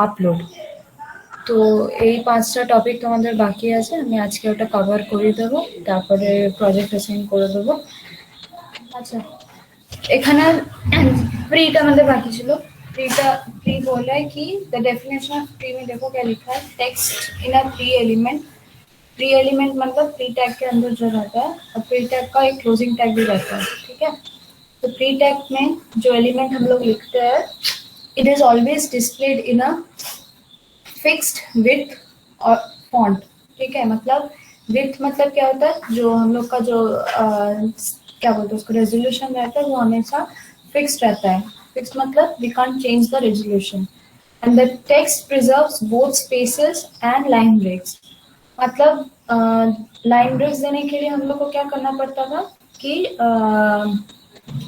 Upload. তো এই 5টা টপিক তোমাদের বাকি আছে, আমি আজকে ওটা কভার করে দেবো, তারপরে প্রজেক্ট অ্যাসাইন করে দেবো। আচ্ছা, এখানে প্রিটা আমাদের বাকি ছিল। प्री बोला है कि द डेफिनेशन ऑफ प्री में देखो क्या लिखा है, text in a pre element. Pre element मतलब प्री टैग के अंदर जो रहता है, और प्री टैग का एक क्लोजिंग टैग भी रहता है, ठीक है। तो प्री टैग में जो एलिमेंट हम लोग लिखते हैं, it is always displayed in a fixed width और फॉन्ट, ठीक है। मतलब विड्थ मतलब क्या होता है, जो हम लोग का जो क्या बोलते हैं उसको, रेजोल्यूशन रहता है, वो हमेशा फिक्स्ड रहता है। फिक्स्ड मतलब we can't change the resolution. And the text preserves both spaces and line breaks. मतलब लाइन ब्रेक्स देने के लिए हम लोग को क्या करना पड़ता था कि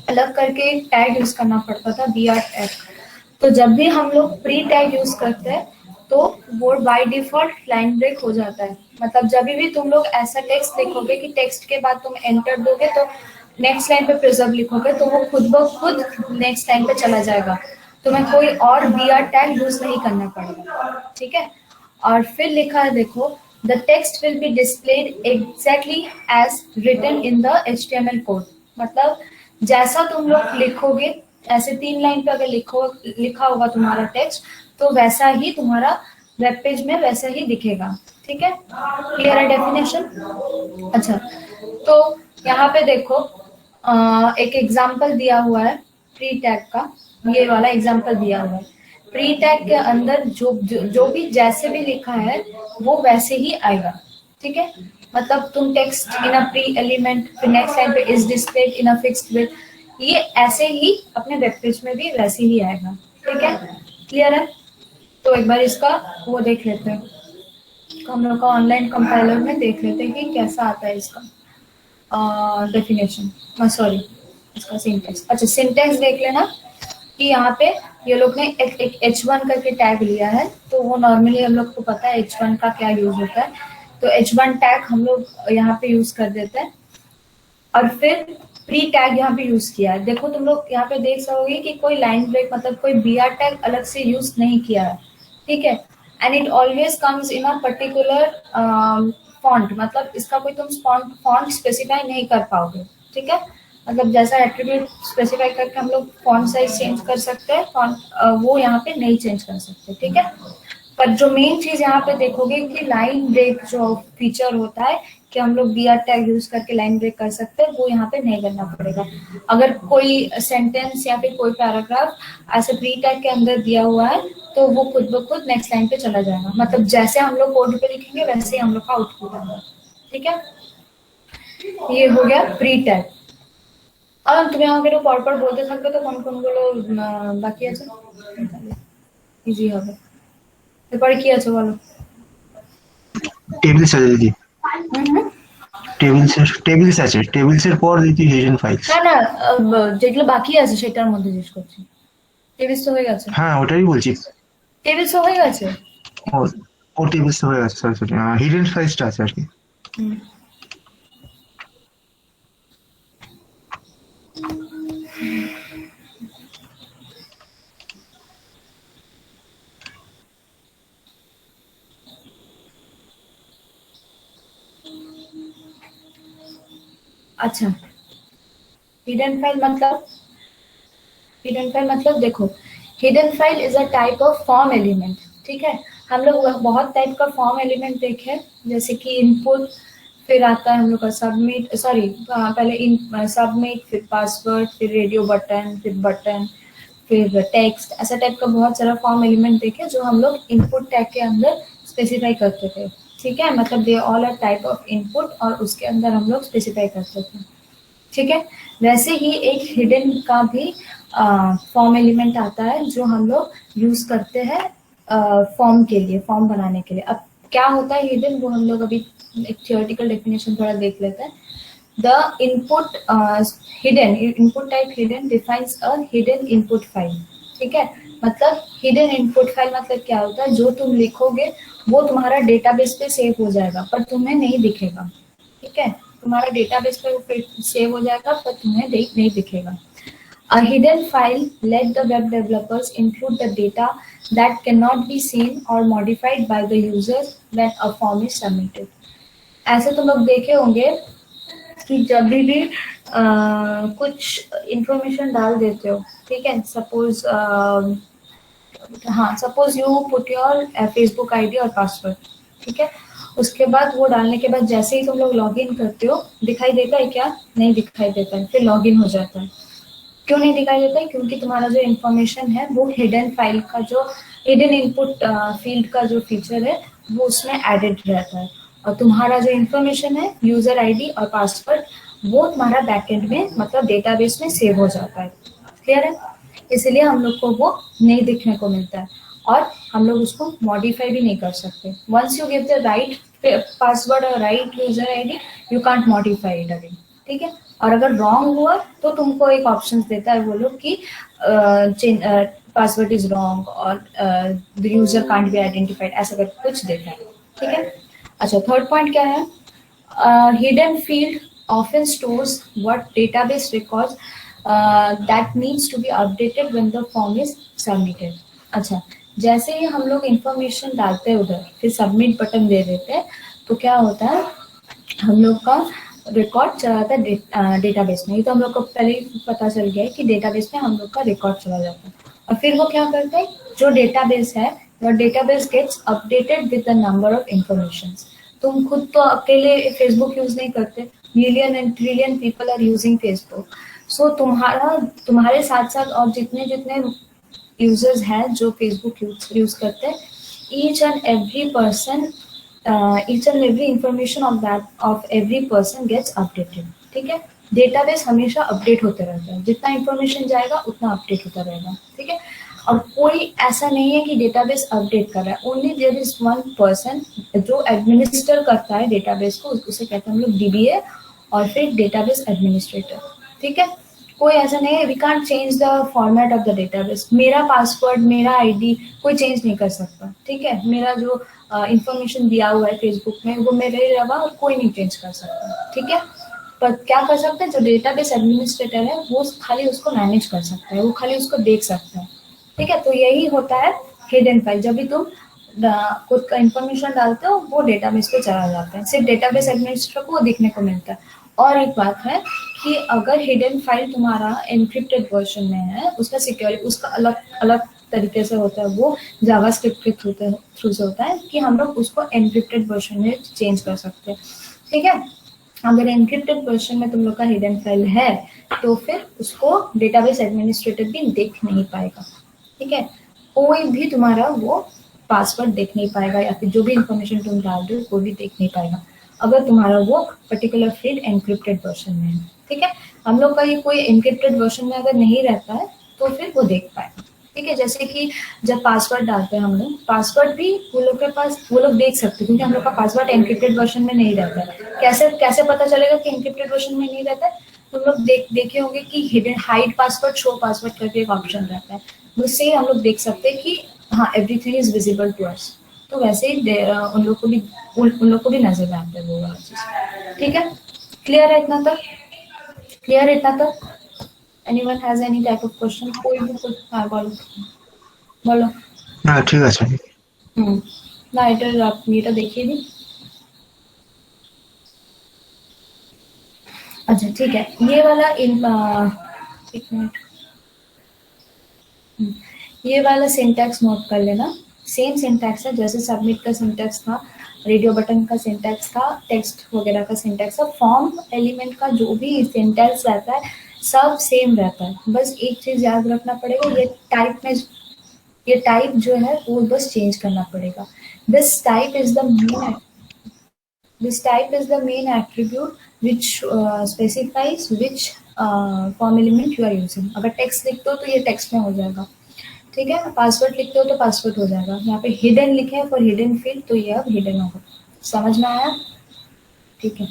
अलग करके एक टैग यूज करना पड़ता था, br टैग। तो जब भी हम लोग प्री टैग यूज करते हैं तो वो बाय डिफॉल्ट लाइन ब्रेक हो जाता है। मतलब जब भी तुम लोग ऐसा टेक्स्ट लिखोगे कि टेक्स्ट के बाद तुम एंटर दोगे तो नेक्स्ट लाइन पे प्रिजर्व लिखोगे, तो वो खुद ब खुद नेक्स्ट लाइन पे चला जाएगा, तुम्हें कोई और br टैग यूज नहीं करना पड़ेगा, ठीक है। और फिर लिखा है देखो, the text will be displayed exactly as written in the HTML code. मतलब जैसा तुम लोग लिखोगे, ऐसे 3 लाइन पे अगर लिखा होगा तुम्हारा टेक्स्ट, तो वैसा ही तुम्हारा वेब पेज में वैसा ही दिखेगा, ठीक है। क्लियर है डेफिनेशन? अच्छा, तो यहाँ पे देखो एक एग्जाम्पल दिया हुआ है प्री टैग का, ये वाला एग्जाम्पल दिया हुआ है। प्री टैग के अंदर जो भी जैसे भी लिखा है वो वैसे ही आएगा, ठीक है। मतलब तुम text in a pre element, फिर नेक्स्ट लाइन पे is displayed in a fixed width, ये ऐसे ही अपने वेब पेज में भी वैसे ही आएगा, ठीक है। क्लियर है? तो एक बार इसका वो देख लेते हैं, तो हम लोग का ऑनलाइन कंपाइलर में देख लेते हैं कि कैसा आता है इसका डेफिनेशन, सॉरी इसका सिंटेक्स। अच्छा, सिंटेक्स देख लेना कि यहाँ पे ये लोग ने एक H1 करके टैग लिया है, तो वो नॉर्मली हम लोग को पता है H1 का क्या यूज होता है, तो H1 टैग हम लोग यहाँ पे यूज कर देते हैं। और फिर प्री टैग यहाँ पे यूज किया है। देखो तुम लोग यहाँ पे देख सकोगे कि कोई लाइन ब्रेक मतलब कोई br टैग अलग से यूज नहीं किया है, ठीक है। And it always comes in a particular font, मतलब इसका कोई तुम फॉन्ट स्पेसिफाई नहीं कर पाओगे, ठीक है। मतलब जैसा एट्रीब्यूट स्पेसिफाई करके हम लोग फॉन्ट साइज चेंज कर सकते हैं, फॉन्ट वो यहाँ पे नहीं चेंज कर सकते, ठीक है। पर जो मेन चीज यहाँ पे देखोगे कि लाइन ब्रेक जो फीचर होता है कि हम लोग br टैग यूज करके लाइन ब्रेक कर सकते हैं, वो यहाँ पे नहीं करना पड़ेगा। अगर कोई सेंटेंस या फिर कोई पैराग्राफ ऐसे प्री टैग के अंदर दिया हुआ है, तो वो खुद ब खुद नेक्स्ट लाइन पे चला जाएगा। मतलब जैसे हम लोग कोड पे लिखेंगे वैसे ही हम लोग का आउटपुट आएगा, ठीक है। ये हो गया प्री टैग। আর তুমি আমাকে একটু পরপর বলতে থাকবে তো কোন কোনগুলো বাকি আছে, ইজি হবে। এরপরে কি আছে বলো? টেবিলস আছে দিদি, টেবিলস আছে, টেবিলস এর পর দিদি হিডেন ফাইলস। না না, যেগুলো বাকি আছে সেটার মধ্যে জিজ্ঞেস করছি। টেবিলস তো হয়ে গেছে। হ্যাঁ ওটাই বলছি। টেবিলস তো হয়ে গেছে। ও ও টেবিলস হয়ে গেছে, সরি সরি, হিডেন ফাইলসটা আছে আর কি। अच्छा, हिडन फाइल मतलब देखो, hidden file is a type of form element, ठीक है। हम लोग बहुत टाइप का फॉर्म एलिमेंट देखे, जैसे कि इनपुट, फिर आता है हम लोग का सबमिट, सॉरी पहले इन सबमिट, फिर पासवर्ड, फिर रेडियो बटन, फिर टेक्स्ट, ऐसा टाइप का बहुत सारा फॉर्म एलिमेंट देखे जो हम लोग इनपुट टैग के अंदर स्पेसिफाई करते थे, ठीक है। मतलब they all are type of input, और उसके अंदर हम लोग स्पेसिफाई करते थे, ठीक है। वैसे ही एक हिडन का भी फॉर्म एलिमेंट आता है जो हम लोग यूज करते हैं फॉर्म के लिए, फॉर्म बनाने के लिए। अब क्या होता है हिडन, वो हम लोग अभी एक थियोरेटिकल डेफिनेशन थोड़ा देख लेते हैं। The input hidden, input type hidden defines a hidden input file, ठीक है। मतलब हिडन इनपुट फाइल मतलब क्या होता है, जो तुम लिखोगे वो तुम्हारा डेटाबेस पे सेव हो जाएगा पर तुम्हें नहीं दिखेगा, ठीक है। तुम्हारा डेटाबेस पे सेव हो जाएगा पर तुम्हें नहीं दिखेगा। A hidden file let the web developers include the data that cannot be seen or modified by the users when a form is submitted. ऐसे तुम लोग देखे होंगे कि जब भी कुछ इंफॉर्मेशन डाल देते हो, ठीक है, सपोज हाँ suppose you put your Facebook ID और पासवर्ड, ठीक है, उसके बाद वो डालने के बाद जैसे ही तुम लोग लॉगिन करते हो दिखाई देता है क्या? नहीं दिखाई देता है, फिर लॉगिन हो जाता है। क्यों नहीं दिखाई देता है? क्योंकि तुम्हारा जो इन्फॉर्मेशन है वो हिडन फाइल का जो हिडन इनपुट फील्ड का जो फीचर है वो उसमें एडेड रहता है, और तुम्हारा जो इन्फॉर्मेशन है यूजर आईडी और पासवर्ड वो तुम्हारा बैकएंड में मतलब डेटाबेस में सेव हो जाता है। क्लियर है? इसलिए हम लोग को वो नहीं दिखने को मिलता है और हम लोग उसको मॉडिफाई भी नहीं कर सकते। Once you give the right password और right user ID you can't modify it again, ठीक है। और अगर रॉन्ग हुआ तो तुमको एक ऑप्शन देता है वो लोग कि पासवर्ड इज रॉन्ग और the user can't be identified, ऐसा करके कुछ देता है, ठीक है। अच्छा, थर्ड पॉइंट क्या है? Hidden field often stores what database records that needs to be updated when the form is submitted. अच्छा, जैसे ही हम लोग इंफॉर्मेशन डालते हैं उधर फिर सबमिट बटन दे देते हैं तो क्या होता है, हम लोग का रिकॉर्ड चला जाता है डेटाबेस में। ये तो हम लोग को पहले ही पता चल गया है कि डेटाबेस में हम लोग का रिकॉर्ड चला जाता है, और फिर वो क्या करता है, जो डेटाबेस है your database gets updated with the number of information. तुम खुद तो अकेले फेसबुक यूज नहीं करते, million and trillion people are using Facebook, so तुम्हारे साथ साथ और जितने जितने यूजर्स हैं जो फेसबुक यूज करते हैं, each and every person each and every information of every person gets updated, ठीक है। डेटाबेस हमेशा अपडेट होते रहता है, जितना इंफॉर्मेशन जाएगा उतना अपडेट होता रहेगा, ठीक है। और कोई ऐसा नहीं है कि डेटाबेस अपडेट कर रहा है, only there is one person जो एडमिनिस्टर करता है डेटाबेस को, उसे कहते हैं हम लोग डीबीए और फिर डेटाबेस एडमिनिस्ट्रेटर, ठीक है। कोई ऐसा नहीं है, we can't change the format of the database. मेरा पासवर्ड मेरा आईडी कोई चेंज नहीं कर सकता, ठीक है। मेरा जो इंफॉर्मेशन दिया हुआ है फेसबुक में वो मेरे रहेगा और कोई नहीं चेंज कर सकता, ठीक है। पर क्या कर सकते हैं, जो डेटाबेस एडमिनिस्ट्रेटर है वो खाली उसको मैनेज कर सकता है, वो खाली उसको देख सकता है, ठीक है। तो यही होता है हिडन फाइल। जब भी तुम खुद का इंफॉर्मेशन डालते हो वो डेटाबेस पे चला जाता है, सिर्फ डेटाबेस एडमिनिस्ट्रेटर को दिखने को मिलता है। और एक बात है कि अगर हिडन फाइल तुम्हारा एनक्रिप्टेड वर्जन में है, उसका सिक्योरिटी उसका अलग अलग तरीके से होता है, वो जावास्क्रिप्ट के थ्रू से होता है कि हम लोग उसको एनक्रिप्टेड वर्जन में चेंज कर सकते हैं, ठीक है। अगर एनक्रिप्टेड वर्जन में तुम लोग का हिडन फाइल है तो फिर उसको डेटाबेस एडमिनिस्ट्रेटर भी देख नहीं पाएगा, ठीक है। कोई भी तुम्हारा वो पासवर्ड देख नहीं पाएगा या फिर जो भी इंफॉर्मेशन तुम डाल रहे हो वो भी देख नहीं पाएगा अगर तुम्हारा वो पर्टिकुलर फील्ड एनक्रिप्टेड वर्जन में है, ठीक है। हम लोग का ये कोई एनक्रिप्टेड वर्जन में अगर नहीं रहता है तो फिर वो देख पाएगा, ठीक है। जैसे कि जब पासवर्ड डालते हैं हम लोग, पासवर्ड भी वो लोग के पास वो लोग देख सकते हैं क्योंकि हम लोग का पासवर्ड एनक्रिप्टेड वर्जन में नहीं रहता है। कैसे कैसे पता चलेगा कि एनक्रिप्टेड वर्जन में नहीं रहता है? तुम लोग देखे होंगे कि hidden hide password show password करके एक ऑप्शन रहता है, उससे ही हम लोग देख सकते हैं कि हाँ everything is visible to us. तो वैसे ही उन लोग को भी नजर में आता है वो वाला चीज, ठीक है। क्लियर है इतना तक? क्लियर है इतना तक? Anyone has any type of question? कोई भी कुछ? हाँ बोलो बोलो। না ঠিক আছে। না এটা देखिए भी। अच्छा ठीक है, ये वाला एक मिनट, ये वाला सिंटैक्स नोट कर लेना। सेम सिंटैक्स है जैसे सबमिट का सिंटैक्स था, रेडियो बटन का सिंटैक्स था, टेक्स्ट वगैरह का सिंटैक्स था, फॉर्म एलिमेंट का जो भी सिंटैक्स रहता है सब सेम रहता है। बस एक चीज याद रखना पड़ेगा, ये टाइप जो है वो बस चेंज करना पड़ेगा। This type is the main attribute which specifies which form element you are using। अगर टेक्स्ट लिखते हो तो ये टेक्स्ट में हो जाएगा, ठीक है। पासवर्ड लिखते हो तो पासवर्ड हो जाएगा। यहाँ पे हिडन लिखे हैं फॉर हिडन फील्ड तो ये अब हिडन होगा। समझ में आया? ठीक है।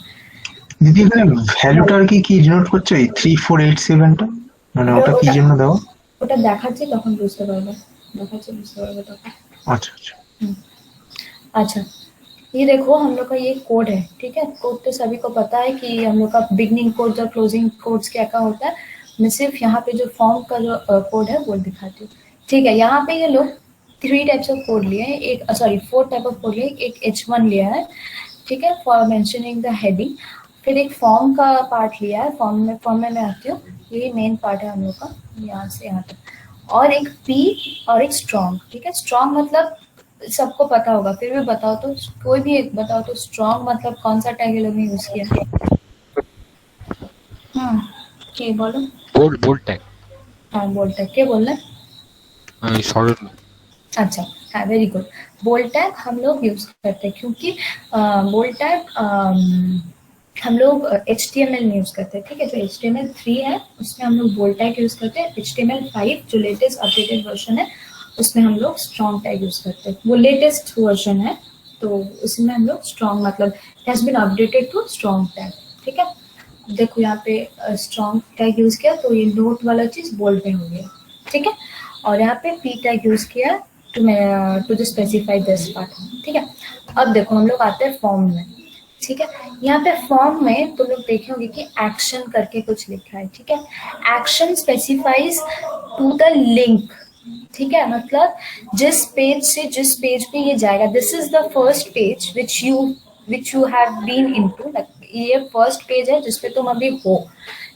দিদি এখানে ভ্যালুটার কি ডিনোট করছে এই 3487টা, মানে ওটা কি জন্য দাও? ওটা দেখাচ্ছি তখন বুঝতে পারবে, তখন। আচ্ছা আচ্ছা। अच्छा, ये देखो हम लोग का ये कोड है, ठीक है। कोड तो सभी को पता है कि हम लोग का बिगनिंग कोड और क्लोजिंग कोड्स क्या क्या होता है, मैं सिर्फ यहाँ पे जो फॉर्म का जो कोड है वो दिखाती हूँ। ठीक है, यहाँ पे ये लोग 3 टाइप्स ऑफ कोड लिए हैं, एक सॉरी 4 टाइप ऑफ कोड लिए, एक H1 लिया है, ठीक है, फॉर मेंशनिंग द हेडिंग, फिर एक फॉर्म का पार्ट लिया है, फॉर्म में मैं आती हूँ, ये मेन पार्ट है हम लोग का, यहाँ से यहाँ तक, और एक पी और एक स्ट्रॉन्ग। ठीक है, स्ट्रॉन्ग मतलब सबको पता होगा, फिर भी बताओ तो, कोई भी एक बताओ तो, स्ट्रॉन्ग मतलब कौन सा टैग ये लोग ने यूज किया? क्या बोलो? Bold tag. हाँ, बोल्ड टैग, क्या बोलना है? सॉलिड में। अच्छा, हाँ, वेरी गुड। बोल्ड टैग हम लोग यूज करते हैं क्योंकि बोल्ड टैग हम लोग HTML में यूज करते हैं। ठीक है, जो HTML3 है उसमें हम लोग बोल्ड टैग यूज करते हैं। HTML5 जो लेटेस्ट अपडेटेड वर्जन है उसमें हम लोग स्ट्रॉन्ग टैग यूज करते हैं, वो लेटेस्ट वर्जन है तो उसमें हम लोग स्ट्रॉन्ग मतलब has been updated to strong tag. ठीक है, देखो यहाँ पे स्ट्रॉन्ग टैग यूज किया तो ये नोट वाला चीज बोल्ड में हो गया। ठीक है, और यहाँ पे पी टैग यूज किया टू स्पेसिफाई दिस पार्ट। ठीक है, अब देखो हम लोग आते हैं फॉर्म में। ठीक है, यहाँ पे फॉर्म में तुम लोग देखे होंगे कि एक्शन करके कुछ लिखा है। ठीक है, action specifies to the link. ठीक है, मतलब जिस पेज से जिस पेज पे ये जाएगा, this is the first page which you have been into, ये फर्स्ट पेज है जिसपे तुम अभी हो।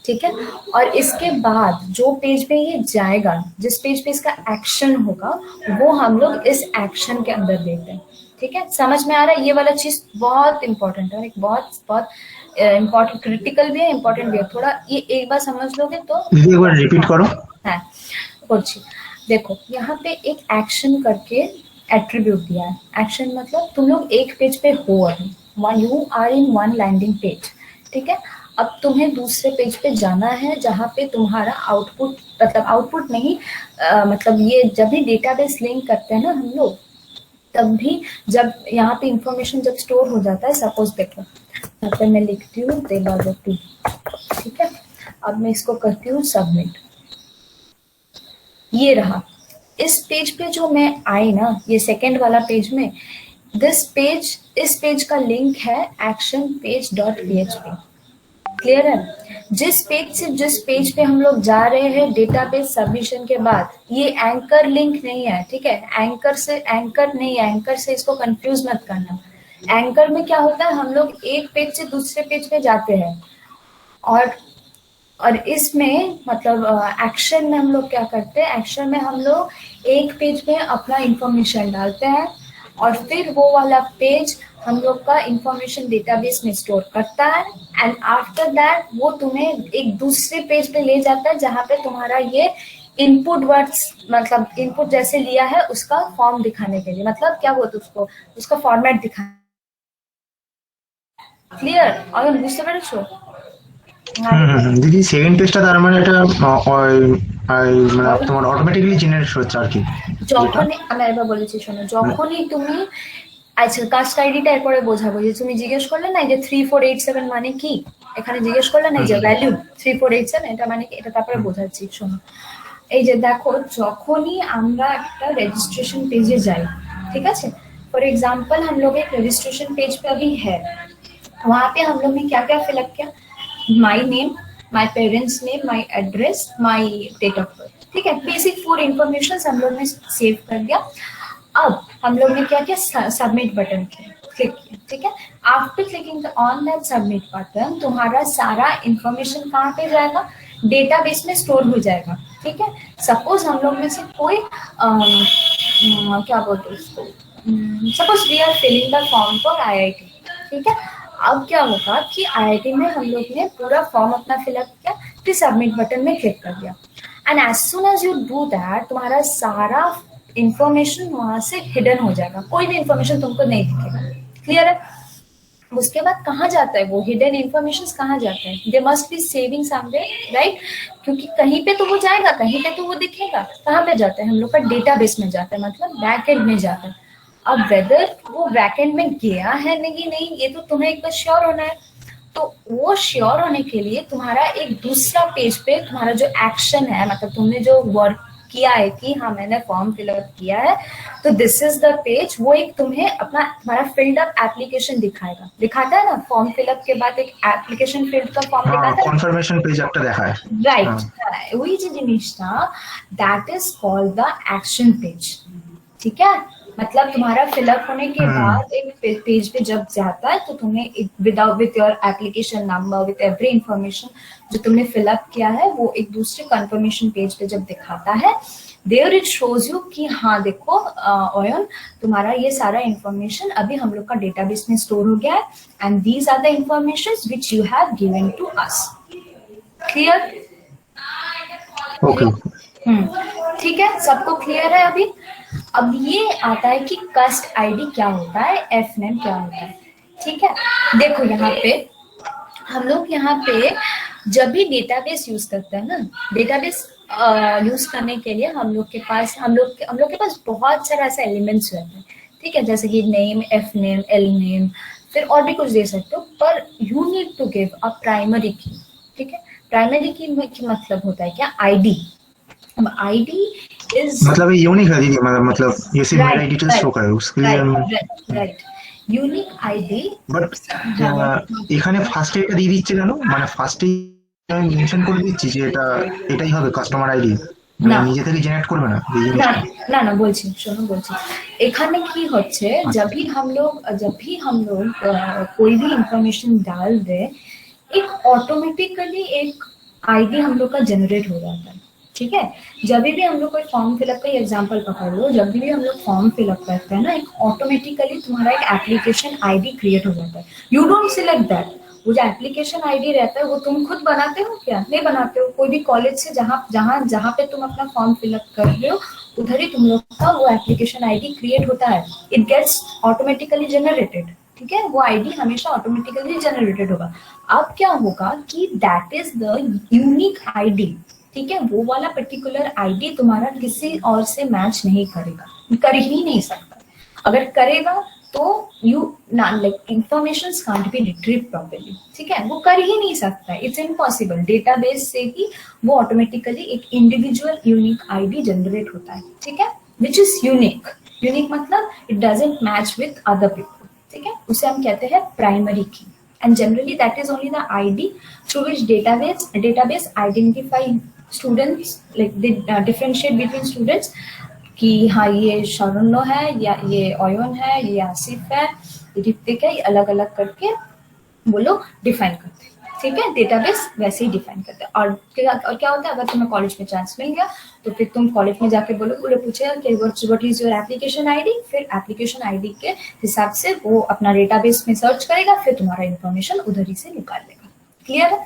ठीक है, और इसके बाद जो पेज पे ये जाएगा, जिस पेज पे इसका एक्शन होगा, वो हम लोग इस एक्शन के अंदर देते हैं। ठीक है, समझ में आ रहा है? ये वाला चीज बहुत इंपॉर्टेंट है, एक बहुत बहुत इम्पोर्टेंट, क्रिटिकल भी है, इम्पोर्टेंट भी है। थोड़ा ये एक बार समझ लोगे तो एक बार रिपीट करो। है कुछ। देखो यहाँ पे एक एक्शन करके एट्रीब्यूट दिया है। एक्शन मतलब तुम लोग एक पेज पे हो अभी, you are in one landing page. ठीक है, अब तुम्हें दूसरे पेज पे जाना है जहाँ पे तुम्हारा आउटपुट, मतलब आउटपुट नहीं, मतलब ये जब भी डेटाबेस लिंक करते हैं ना हम लोग, तब भी जब यहाँ पे इंफॉर्मेशन जब स्टोर हो जाता है, सपोज देखो यहाँ पे मैं लिखती हूँ देवावती। ठीक है, अब मैं इसको करती हूँ सबमिट। ये रहा, इस पेज पे जो मैं आई ना, ये सेकेंड वाला पेज में, दिस पेज, इस पेज का लिंक है action page dot php। Clear है? जिस पेज से जिस पेज पे हम लोग जा रहे हैं डेटाबेस सबमिशन के बाद, ये एंकर लिंक नहीं है। ठीक है, एंकर से एंकर नहीं है, एंकर से इसको कंफ्यूज मत करना। एंकर में क्या होता है, हम लोग एक पेज से दूसरे पेज पे जाते हैं, और इसमें मतलब एक्शन में हम लोग क्या करते हैं, एक्शन में हम लोग एक पेज में अपना इंफॉर्मेशन डालते हैं और फिर वो वाला पेज हम लोग का इंफॉर्मेशन डेटाबेस में स्टोर करता है, एंड आफ्टर दैट वो तुम्हें एक दूसरे पेज पे ले जाता है जहाँ पे तुम्हारा ये इनपुट वर्ड्स, मतलब इनपुट जैसे लिया है उसका फॉर्म दिखाने के लिए, मतलब क्या बोलते उसको, उसका फॉर्मेट दिखाने। क्लियर? और বুঝতে পেরেছো? দিদি সেকেন্ড পেজটা তার মানে এটা মানে তোমার অটোমেটিক্যালি জেনারেট হচ্ছে আর কি, যখনই আমি একবার বলেছি শোনো, যখনই তুমি, আচ্ছা কাস্ট আইডিটা এরপরে বোঝাবো, যে তুমি জিজ্ঞেস করলে না যে 3487 মানে কি, এখানে জিজ্ঞেস করলে না যে ভ্যালু 3487 এটা মানে কি, এটা তারপরে বোঝাচ্ছি শোনো। এই যে দেখো, যখনই আমরা একটা রেজিস্ট্রেशन पेजे যাই, ठीक है, फॉर एग्जाम्पल हम लोग एक रजिस्ट्रेशन पेज पे अभी है, वहाँ पे हम लोग ने क्या क्या फिलअप किया, my name, my parents name, my address, my date of birth. ठीक है, बेसिक 4 इन्फॉर्मेशन हम लोग ने सेव कर दिया। अब हम लोग ने क्या किया, सबमिट बटन क्लिक किया। ठीक है, after clicking on that submit button, तुम्हारा सारा इन्फॉर्मेशन कहाँ पे जाएगा, डेटाबेस में स्टोर हो जाएगा। ठीक है, सपोज हम लोग में से कोई क्या बोलते हैं उसको, suppose we are filling the form for IIT। ठीक है, अब क्या होगा कि IIT में हम लोग ने पूरा फॉर्म अपना फिलअप किया, फिर सबमिट बटन में क्लिक कर दिया, and as soon as you do that तुम्हारा सारा इंफॉर्मेशन वहां से हिडन हो जाएगा, कोई भी इंफॉर्मेशन तुमको नहीं दिखेगा। क्लियर है? उसके बाद कहाँ जाता है वो हिडन इन्फॉर्मेशन, कहाँ जाता है, they must be saving somewhere, right? क्योंकि कहीं पे तो वो जाएगा, कहीं पे तो वो दिखेगा। कहाँ पे जाता है, हम लोग का डेटाबेस में जाता है, मतलब बैकएंड में जाता है। अब वेदर वो बैकएंड में गया है नहीं, ये तो तुम्हें एक बार श्योर होना है। तो वो श्योर होने के लिए तुम्हारा एक दूसरा पेज पे तुम्हारा जो एक्शन है, मतलब तुमने जो वर्क किया है कि हाँ मैंने फॉर्म फिलअप किया है, तो दिस इज द पेज। वो एक तुम्हें अपना तुम्हारा फिल्ड अप एप्लीकेशन दिखाएगा, दिखाता है ना, फॉर्म फिलअप के बाद एक एप्लीकेशन फिल्ड का फॉर्म হ্যাঁ, दिखाता है। কনফার্মেশন পেজ একটা দেখায়। রাইট, হ্যাঁ। ওই যে জিনিসটা, that is called the action page. ठीक है, मतलब तुम्हारा फिलअप होने के হুম। बाद एक पेज पे जब जाता है तो तुम्हें without with your application number with every information जो तुमने फिलअप किया है वो एक दूसरे कंफर्मेशन पेज पे जब दिखाता है, देयर इट शोज यू कि हाँ देखो ओयन, तुम्हारा ये सारा इंफॉर्मेशन अभी हम लोग का डेटाबेस में स्टोर हो गया है and these are the information which you have given to us. Clear? Okay. ठीक है, सबको क्लियर है अभी? अब ये आता है कि कस्ट आईडी क्या होता है, एफ नेम क्या होता है। ठीक है, देखो यहाँ पे हम लोग यहाँ पे जब भी डेटाबेस यूज करते हैं ना, डेटाबेस यूज करने के लिए हम लोग के पास बहुत सारा ऐसा एलिमेंट्स रहते हैं। ठीक है, जैसे कि name, F name, L name, फिर और भी कुछ दे सकते हो, पर you need to give a primary key. ठीक है, प्राइमरी की मतलब होता है क्या, आईडी। अब आईडी इज मतलब ये यूनिक है दीदी, मतलब ये सिर्फ मेरा ही राइट डिटेल्स शो राइट करे उसके लिए राइट हम। Right right, unique ID. But এখানে ফার্স্টে এটা দিয়ে দিচ্ছে কেন, মানে ফার্স্টেই আমি মেনশন করে দিচ্ছি যে এটাই হবে কাস্টমার আইডি, মানে না নিজে থেকে জেনারেট করবে না এই না জিনিসটা। না না বলছি, শোনো বলছি, এখানে কি হচ্ছে, আচ্ছা। जब भी हम लोग कोई भी इंफॉर्मेशन डाल दे, एक ऑटोमेटिकली एक आईडी हम लोग का जनरेट हो जाता है। ठीक है, जब भी हम लोग कोई फॉर्म फिलअप का एग्जांपल पकड़ लो, जब भी हम लोग फॉर्म फिलअप करते हैं ना, एक ऑटोमेटिकली तुम्हारा एक एप्लीकेशन आईडी क्रिएट हो जाता है। यू डोंट सिलेक्ट दैट, वो जो एप्लीकेशन आईडी रहता है वो तुम खुद बनाते हो क्या, नहीं बनाते हो। कोई भी कॉलेज से जहाँ जहाँ जहाँ पे तुम अपना फॉर्म फिलअप कर रहे हो उधर ही तुम लोग का वो एप्लीकेशन आईडी क्रिएट होता है, इट गेट्स ऑटोमेटिकली जनरेटेड। ठीक है, वो आईडी हमेशा ऑटोमेटिकली जनरेटेड होगा। अब क्या होगा कि that is the unique ID. ठीक है, वो वाला पर्टिकुलर आईडी तुम्हारा किसी और से मैच नहीं करेगा, कर ही नहीं सकता। अगर करेगा तो यू ना like information can't be retrieve properly. ठीक है, वो कर ही नहीं सकता, इट्स इम्पॉसिबल। डेटाबेस से ही वो ऑटोमेटिकली एक इंडिविजुअल यूनिक आईडी जनरेट होता है। ठीक है, विच इज यूनिक। यूनिक मतलब it doesn't match with other people. ठीक है, उसे हम कहते हैं प्राइमरी की, and generally that is only the ID through which database identify students, like they differentiate between students कि हाँ ये शरणो है या ये ओयन है, ये आसिफ है, ये ऋतिक है, ये अलग अलग करके वो लोग डिफाइन करते हैं। ठीक है, डेटाबेस वैसे ही डिफाइन करते हैं। और क्या होता है, अगर तुम्हें कॉलेज में चांस मिल गया तो फिर तुम कॉलेज में जाके बोले पूछेगा कि what is your application ID, फिर एप्लीकेशन आईडी के हिसाब से वो अपना डेटाबेस में सर्च करेगा, फिर तुम्हारा इंफॉर्मेशन उधर ही से निकाल लेगा। क्लियर है?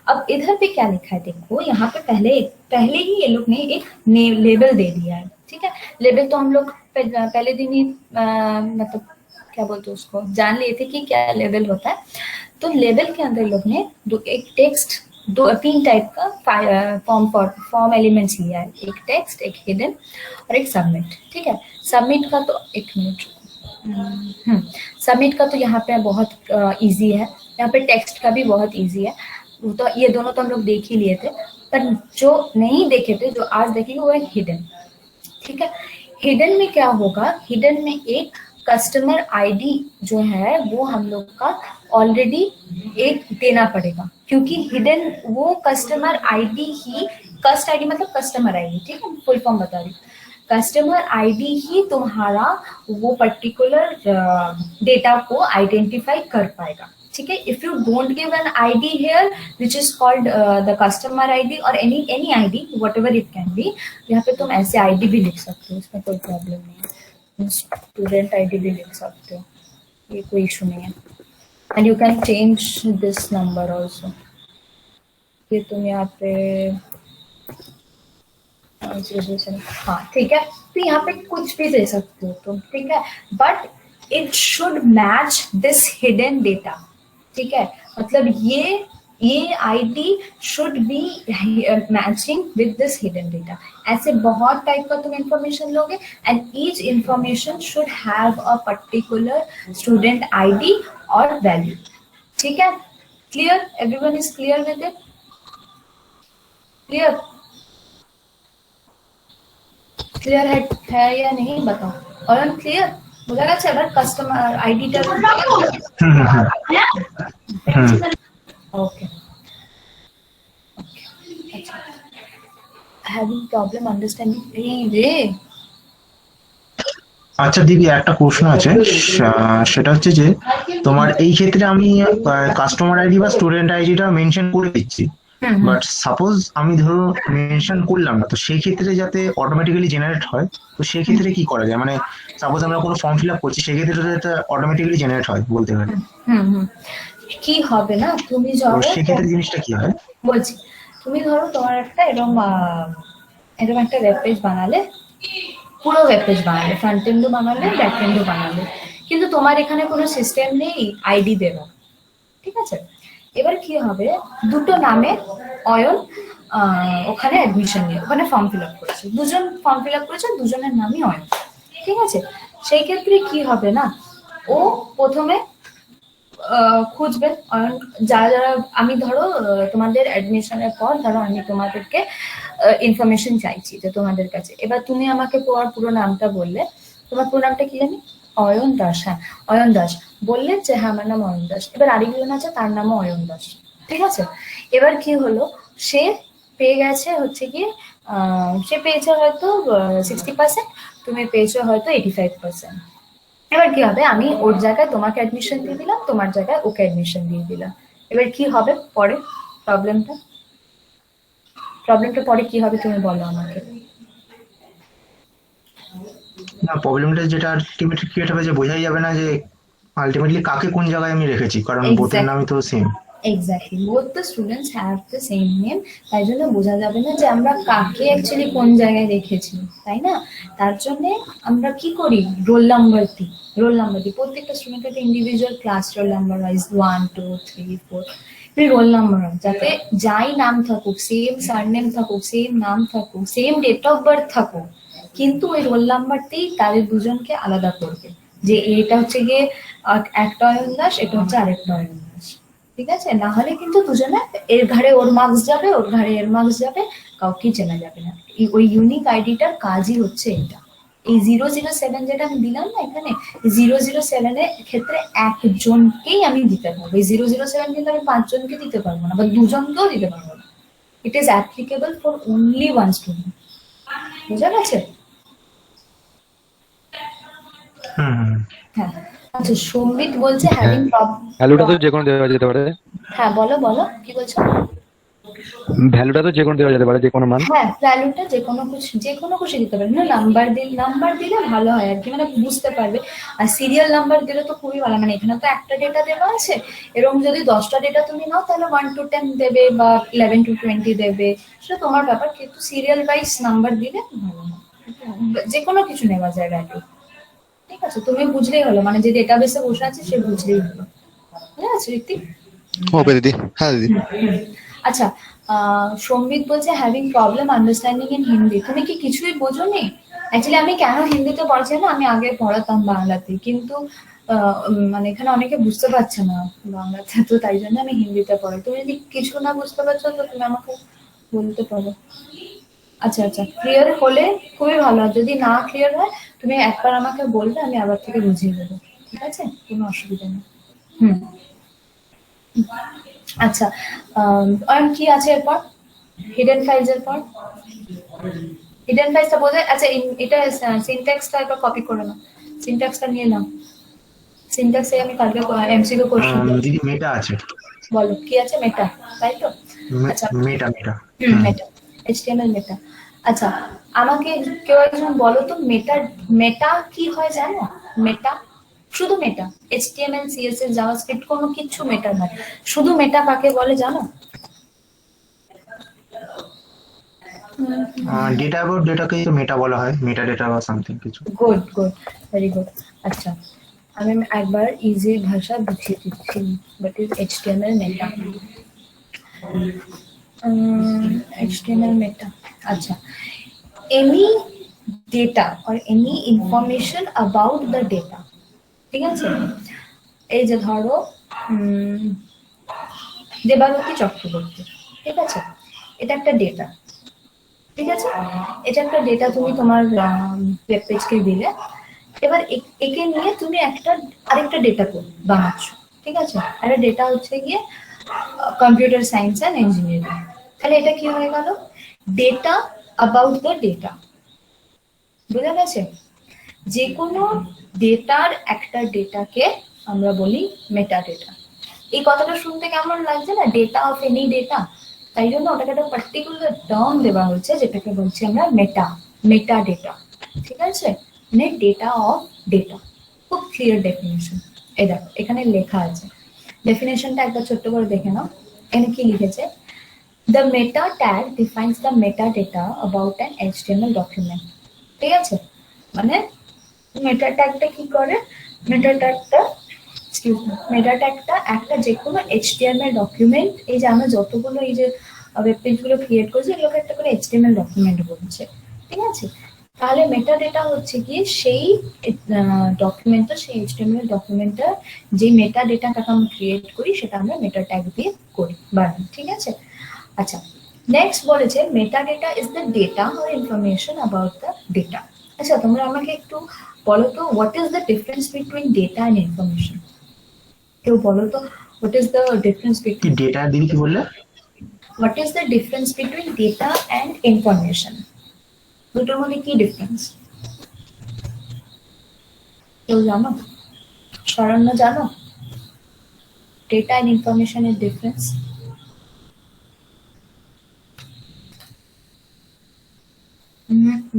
अब इधर पे क्या लिखा है देखो, यहाँ पे पहले ही ये लोग ने एक लेबल दे दिया है। ठीक है, लेबल तो हम लोग पहले दिन ही मतलब क्या बोलते हैं उसको जान लिए थे कि क्या लेबल होता है। तो लेबल के अंदर लोग ने एक टेक्स्ट, तीन टाइप का फॉर्म एलिमेंट्स लिया है, एक टेक्स्ट, एक हिडन और एक सबमिट। ठीक है, सबमिट का तो एक मिनट, सबमिट का तो यहाँ पे बहुत इजी है, यहाँ पे टेक्स्ट का भी बहुत इजी है। तो ये दोनों तो हम लोग देख ही लिए थे, पर जो नहीं देखे थे, जो आज देखेंगे वो है हिडन। ठीक है, हिडन में क्या होगा, हिडन में एक कस्टमर आईडी जो है वो हम लोग का ऑलरेडी एक देना पड़ेगा, क्योंकि हिडन वो कस्टमर आईडी ही, कस्ट आईडी मतलब कस्टमर आईडी। ठीक है, फुल फॉर्म बता रही हूँ, कस्टमर आईडी ही तुम्हारा वो पर्टिकुलर डेटा को आइडेंटिफाई कर पाएगा। ठीक है, if you don't give an ID here which is called the customer ID और any ID whatever it can be, यहाँ पे तुम ऐसे आईडी भी लिख सकते हो, इसमें कोई प्रॉब्लम नहीं है, स्टूडेंट आईडी भी लिख सकते हो, ये कोई इशू नहीं है। And you can change this number also, ये तुम यहाँ पे हाँ ठीक है, तो यहाँ पे कुछ भी दे सकते हो तुम। ठीक है, but it should match this hidden data. ठीक है, मतलब ये ID should be matching with this hidden data. ऐसे बहुत टाइप का तुम इंफॉर्मेशन लोगे and each information should have a particular student ID और वैल्यू। ठीक है, clear? Everyone is clear with it? Clear? Clear है या नहीं बताओ। অয়ন ক্লিয়ার বোঝা গেছে? এবার কাস্টমার আইডিটা হুম হুম হুম হুম। ওকে আচ্ছা হ্যাভিং প্রবলেম আন্ডারস্ট্যান্ডিং এই রে আচ্ছা দিদি, একটা প্রশ্ন আছে। সেটা হচ্ছে যে তোমার এই ক্ষেত্রে আমি কাস্টমার আইডি বা স্টুডেন্ট আইডিটা মেনশন করে দিচ্ছি, হুম হুম বাট সাপোজ আমি ধরো মেনশন করলাম না, তো সেই ক্ষেত্রে যাতে অটোমেটিক্যালি জেনারেট হয়, তো সেই ক্ষেত্রে কি করা যায়? মানে সাপোজ আমরা কোনো ফর্ম ফিল আপ করছি, সেক্ষেত্রে তো এটা অটোমেটিক্যালি জেনারেট হয় বলতে গেলে। হুম হুম কি হবে না তুমি তো ধরো সেক্ষেত্রে জিনিসটা কি হয়? বলছি তুমি ধরো তোমার একটা এরকম একটা ওয়েব পেজ বানালে পুরো ওয়েব পেজ বানালে ফ্রন্ট এন্ডও বানালে ব্যাক এন্ডও বানালে কিন্তু তোমার এখানে কোনো সিস্টেম নেই আইডি দেওয়া ঠিক আছে এবার কি হবে দুটো নামে অয়ন ওখানে অ্যাডমিশন নিয়ে ওখানে ফর্ম ফিল আপ করেছে দুজন ফর্ম ফিল আপ করেছে দুজনের নামই অয়ন ঠিক আছে সেই ক্ষেত্রে কি হবে না ও প্রথমে খুঁজবে যারা যারা আমি ধরো তোমাদের অ্যাডমিশনের পর ধরো আমি তোমাদেরকে ইনফরমেশন চাইছি যে তোমাদের কাছে এবার তুমি আমাকে তোমার পুরো নামটা বললে তোমার পুরো নামটা কি জানি অয়ন দাস হ্যাঁ অয়ন দাস বললে যে হ্যাঁ আমার নাম অয়ন দাস এবার আরেকজন আছে তার নামও অয়ন দাস ঠিক আছে এবার কি হলো সে পেয়ে গেছে হচ্ছে কি সে পেয়েছে হয়তো 60% তুমি পেয়েছো হয়তো 85% এবার কি হবে আমি ওর জায়গায় তোমাকে অ্যাডমিশন দিয়ে দিলাম তোমার জায়গায় ওকে অ্যাডমিশন দিয়ে দিলাম এবার কি হবে পরে প্রবলেমটা প্রবলেমটা পরে কি হবে তুমি বলো আমাকে না, প্রবলেমটা যেটা আলটিমেটলি ক্রিয়েট হবে যে বোঝাই যাবে না যে আলটিমেটলি কাকে কোন জায়গায় আমি রেখেছি, কারণ বোথের নামই তো same. Exactly both the students have the same name তাই জন্য বোঝা যাবে না যে আমরা কাকে অ্যাকচুয়ালি কোন জায়গায় রেখেছি তাই না তার জন্য আমরা কি করি রোল নাম্বার দিই প্রত্যেকটা স্টুডেন্টের individual class roll number wise 1 2 3 4 roll number হয় যাতে যাই নাম থাকুক সেম সারনেম থাকুক সেম নাম থাকুক সেম ডেট অফ বার্থ থাকুক কিন্তু ওই রোল নাম্বারতেই তাদের দুজনকে আলাদা করবে যে এটা হচ্ছে গিয়ে একটা অয়ন দাস এটা হচ্ছে আরেকটা অয়ন দাস ঠিক আছে না হলে কিন্তু দুজনে এর ঘাড়ে ওর মার্কস যাবে ওর ঘাড়ে এর মার্কস যাবে কাউকে চেনা যাবে না ওই ইউনিক আইডিটার কাজই হচ্ছে এটা এই 007 যেটা আমি দিলাম না এখানে 007 এর ক্ষেত্রে একজনকেই আমি দিতে পারবো এই 007 কিন্তু আমি 5 জনকে দিতে পারবো না বা দুজনকেও দিতে পারবো না it is applicable for only one student বুঝা গেছে হুম হুম। হ্যাঁ আচ্ছা সম্বিত বলছে হ্যাভিং ভ্যালুটা তো যে কোনো দেওয়া যেতে পারে। হ্যাঁ বলো বলো কি বলছো ভ্যালুটা তো যে কোনো দেওয়া যেতে পারে, যে কোনো মান। হ্যাঁ ভ্যালুটা যে কোনো কিছু দিতে পারবে না নাম্বার দিলে ভালো হয় আর কি মানে বুঝতে পারবে আর সিরিয়াল নাম্বার দিলে তো খুবই ভালো মানে এখানে তো একটা ডেটা দেওয়া আছে এরকম যদি 10টা ডেটা তুমি নাও তাহলে 1 to 10 দেবে বা 11 to 20 দেবে সেটা তোমার ব্যাপার কিন্তু সিরিয়াল ওয়াইজ নাম্বার দিলে ভালো হয় যে কোনো কিছু নেওয়া যায় ভ্যালু ঠিক আছে তুমি বুঝলেই হলো মানে যে ডেটাবেসে বসে আছে সে বুঝলেই হলো ঠিক আছে ঋত্বিক ওকে দিদি, হ্যাঁ দিদি। আচ্ছা সম্বিত বলছে having problem understanding in Hindi তুমি কি কিছুই বোঝোনি অ্যাকচুয়ালি আমি কেন হিন্দিতে পড়াচ্ছি না আমি আগে পড়াতাম বাংলাতে কিন্তু মানে এখানে অনেকে বুঝতে পারছে না বাংলাতে তো তাই জন্য আমি হিন্দিতে পড়াই তুমি যদি কিছু না বুঝতে পারছো তো তুমি আমাকে বলতে পারো আচ্ছা আচ্ছা ক্লিয়ার হলে খুবই ভালো আর যদি না ক্লিয়ার হয় তুমি একবার আমাকে বলবে আমি আবার থেকে বুঝিয়ে দেবো ঠিক আছে কোনো অসুবিধা নেই হুম আচ্ছা আর কি আছে এরপর হিডেন ফাইলস এর পর হিডেন ফাইলসটা বোঝে আচ্ছা এটা সিনট্যাক্সটা একবার কপি করে নাও সিনট্যাক্সটা নিয়ে নাও সিনট্যাক্সে আমি কালকে এমসিকিউ কোশ্চেন দিদি মেটা আছে। বলো কি আছে মেটা তাই তো আচ্ছা মেটা মেটা। মেটা এইচটিএমএল মেটা আচ্ছা আমাকে কেউ একজন বলো তো মেটা কি হয় জানো মেটা শুধু মেটা এইচটিএমএল সিএসএস জাভাস্ক্রিপ্ট কোনো কিছু মেটা নয় শুধু মেটা কাকে বলে জানো ডেটা অ্যাবাউট ডেটাকে তো মেটা বলা হয়, মেটা ডেটা বা সামথিং কিছু। গুড গুড ভেরি গুড আচ্ছা আমি একবার ইজি ভাষা বুঝিয়ে দিচ্ছি but is HTML meta HTML meta acha any data or any information about the data ঠিক আছে এই যে ধরো দেবারতী চক্রবর্তী ঠিক আছে এটা একটা ডেটা ঠিক আছে, এটা একটা ডেটা তুমি তোমার ওয়েব পেজকে দিলে। এবার একে নিয়ে তুমি আরেকটা ডেটা বানাচ্ছ, ঠিক আছে, একটা ডেটা হচ্ছে গিয়ে কম্পিউটার সায়েন্স অ্যান্ড ইঞ্জিনিয়ারিং। তাহলে এটা কি হয়ে গেল, ডেটা অ্যাবাউট দ্য ডেটা। বোঝা গেছে? যে কোনো ডেটার একটা ডেটাকে আমরা বলি মেটা ডেটা। এই কথাটা শুনতে কেমন লাগছে না, ডেটা অফ এনি ডেটা, তাই জন্য ওটাকে একটা পার্টিকুলার টার্ম দেওয়া হয়েছে যেটাকে বলছি আমরা মেটা, মেটা ডেটা। ঠিক আছে, মানে ডেটা অফ ডেটা, খুব ক্লিয়ার ডেফিনেশন। এই দেখো এখানে লেখা আছে, ডেফিনেশনটা একবার ছোট্ট করে দেখে নাও। এখানে কি লিখেছে, the meta tag defines the meta data about an HTML document. ঠিক আছে, মানে মেটা ট্যাগটা কি করে, মেটা ট্যাগটা মেটা ট্যাগটা একটা যে কোনো এইচটিএমএল ডকুমেন্ট, এই যে আমরা যতগুলো এই যে ওয়েব পেজ গুলো ক্রিয়েট করছি এগুলোকে একটা করে এইচটিএমএল ডকুমেন্ট বলছে। ঠিক আছে, তাহলে মেটা ডেটা হচ্ছে কি সেই ডকুমেন্টটা, সেই এইচটিএমএল ডকুমেন্টটা যে মেটা ডেটাটাকে আমরা ক্রিয়েট করি সেটা আমরা মেটা ট্যাগ দিয়ে করি বানাই। ঠিক আছে, আচ্ছা নেক্সট বলেছে meta data is the data or information about the data. আচ্ছা তোমরা আমাকে একটু বলো তো, what is the difference between data and information? কেউ বলো তো, হোয়াট ইজ দ্য ডিফারেন্স কি বিটুইন, ডেটা দিদি কি বললে? What is the difference between data and information? দুটোর মধ্যে কি ডিফারেন্স কেউ জানো? শরণ্য জানো ডেটা অ্যান্ড ইনফরমেশনের difference?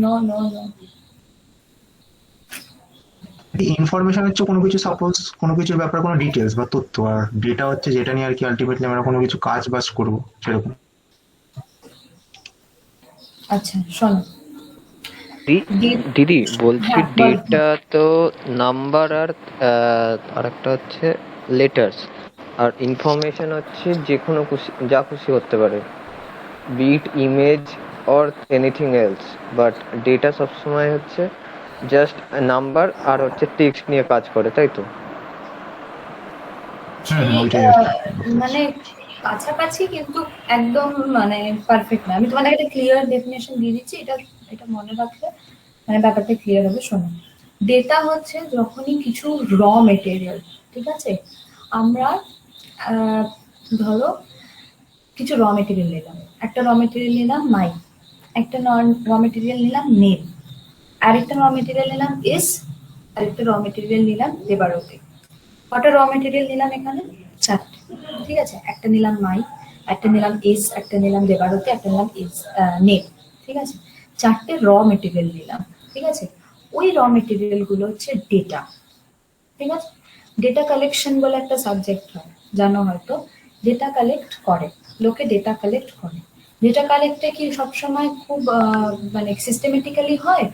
No no no. Information হচ্ছে কোনো কিছু, সাপোজ কোনো কিছুর ব্যাপারে কোনো ডিটেলস বা তথ্য, আর ডেটা হচ্ছে যেটা নিয়ে আর কি আলটিমেটলি আমরা কোনো কিছু কাজ বাজ করবো সেরকম। আচ্ছা শোনো, দিদি বলছি, হ্যাঁ বল। ডেটা তো নাম্বার আর আরেকটা হচ্ছে লেটার্স, আর ইনফরমেশন হচ্ছে যে কোনো খুশি যা খুশি করতে পারে, bit image or anything else. But data সবসময় হচ্ছে জাস্ট নাম্বার আর হচ্ছে টেক্সট নিয়ে কাজ করে, তাই তো? ওইটাই আর কি। মানে কাছাকাছি কিন্তু একদম মানে পারফেক্ট না। আমি তোমাদের একটা ক্লিয়ার ডেফিনেশন দিয়ে দিচ্ছি, এটা এটা মনে রাখলে মানে ব্যাপারটা ক্লিয়ার হবে। শোনো, ডেটা হচ্ছে যখনই কিছু র মেটেরিয়াল, ঠিক আছে, আমরা ধরো কিছু র মেটেরিয়াল নিলাম, একটা র মেটেরিয়াল নিলাম মাই, একটা র মেটেরিয়াল নিলাম নেম, আরেকটা র মেটেরিয়াল নিলাম ইস, আরেকটা র মেটেরিয়াল নিলাম দেবারতী। কটা র মেটেরিয়াল নিলাম এখানে? চারটে। ঠিক আছে, একটা নিলাম মাই, একটা নিলাম ইস, একটা নিলাম দেবারতী, একটা নিলাম ইস নেম। ঠিক আছে, চারটে র মেটেরিয়াল নিলাম। ঠিক আছে, ওই র মেটেরিয়াল গুলো হচ্ছে ডেটা। ঠিক আছে, ডেটা কালেকশন বলে একটা সাবজেক্ট হয়, জানো হয়তো, ডেটা কালেক্ট করে, লোকে ডেটা কালেক্ট করে। ডেটা কালেক্টে কি সবসময় খুব মানে সিস্টেমেটিক্যালি হয়?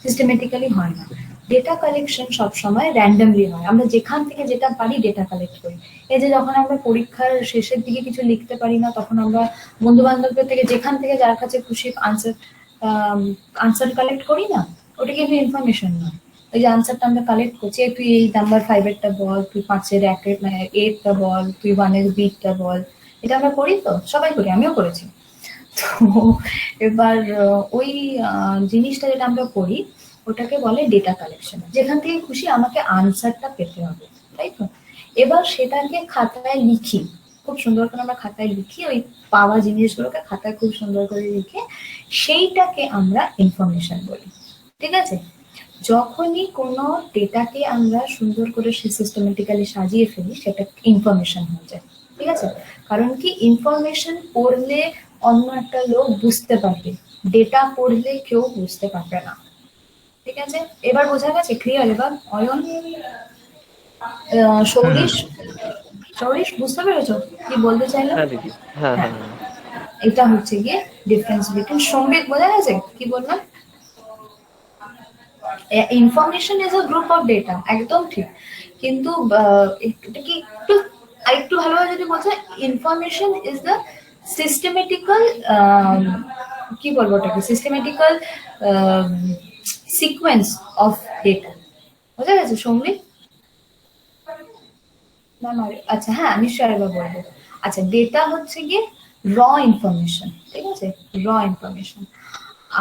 সিস্টেমেটিক্যালি হয় না। ডেটা কালেকশন সবসময় র্যান্ডমলি হয়, আমরা যেখান থেকে যেটা পারি ডেটা কালেক্ট করি। এই যে যখন আমরা পরীক্ষার শেষের দিকে কিছু লিখতে পারি না, তখন আমরা বন্ধু বান্ধবদের থেকে যেখান থেকে যার কাছে খুশি আনসার আনসার কালেক্ট করি না, ওটা কিন্তু ইনফরমেশন নয়। ওই যে আনসারটা আমরা কালেক্ট করছি, তুই এই নাম্বার 5 এরটা বল, তুই 5 এর মানে 8 টা বল, তুই 1 এর বিটটা বল। এটা আমরা করি তো, সবাই করি, আমিও করেছি। তো এবার ওই জিনিসটা যেটা আমরা করি ওটাকে বলে ডেটা কালেকশন। যেখান থেকে খুশি আমাকে আনসারটা পেতে হবে, তাই তো? এবার সেটাকে খাতায় লিখি, খুব সুন্দর করে আমরা খাতায় লিখি, ওই পাওয়া জিনিসগুলোকে খাতায় খুব সুন্দর করে লিখে সেইটাকে আমরা ইনফরমেশন বলি। ঠিক আছে, যখনই কোনো ডেটাকে আমরা সুন্দর করে সিস্টেমেটিক্যালি সাজিয়ে ফেলি সেটা ইনফরমেশন হয়ে যায়। ঠিক আছে, কারণ কি ইনফরমেশন পড়লে অন্য একটা লোক বুঝতে পারবে, ডেটা পড়লে কেউ বুঝতে পারবে না। ঠিক আছে, এবার বোঝা গেছে? ক্লিয়ার এবার? অয়ন, সৌরিশ, সৌরিশ বুঝতে পেরেছো কি বলতে চাইলাম? হ্যাঁ দিদি, হ্যাঁ হ্যাঁ, হ্যাঁ হ্যাঁ। এটা হচ্ছে গিয়ে ডিফারেন্স বিটুইন। সঙ্গীত বোঝা গেছে কি বললাম? Information is a group of data, একদম ঠিক। কিন্তু এটা কি একটু আরেকটু ভালোভাবে যদি বলতে, ইনফরমেশন ইজ দ্য সিস্টেমেটিক্যাল, কি বলবো ওটাকে, সিস্টেমেটিক্যাল সিকোয়েন্স অফ ডেটা। বোঝা গেছে সৌমিক? না না, আচ্ছা হ্যাঁ নিশ্চয়ই আরেকবার বলবো। আচ্ছা, ডেটা হচ্ছে গিয়ে র ইনফরমেশন, ঠিক আছে, র ইনফরমেশন।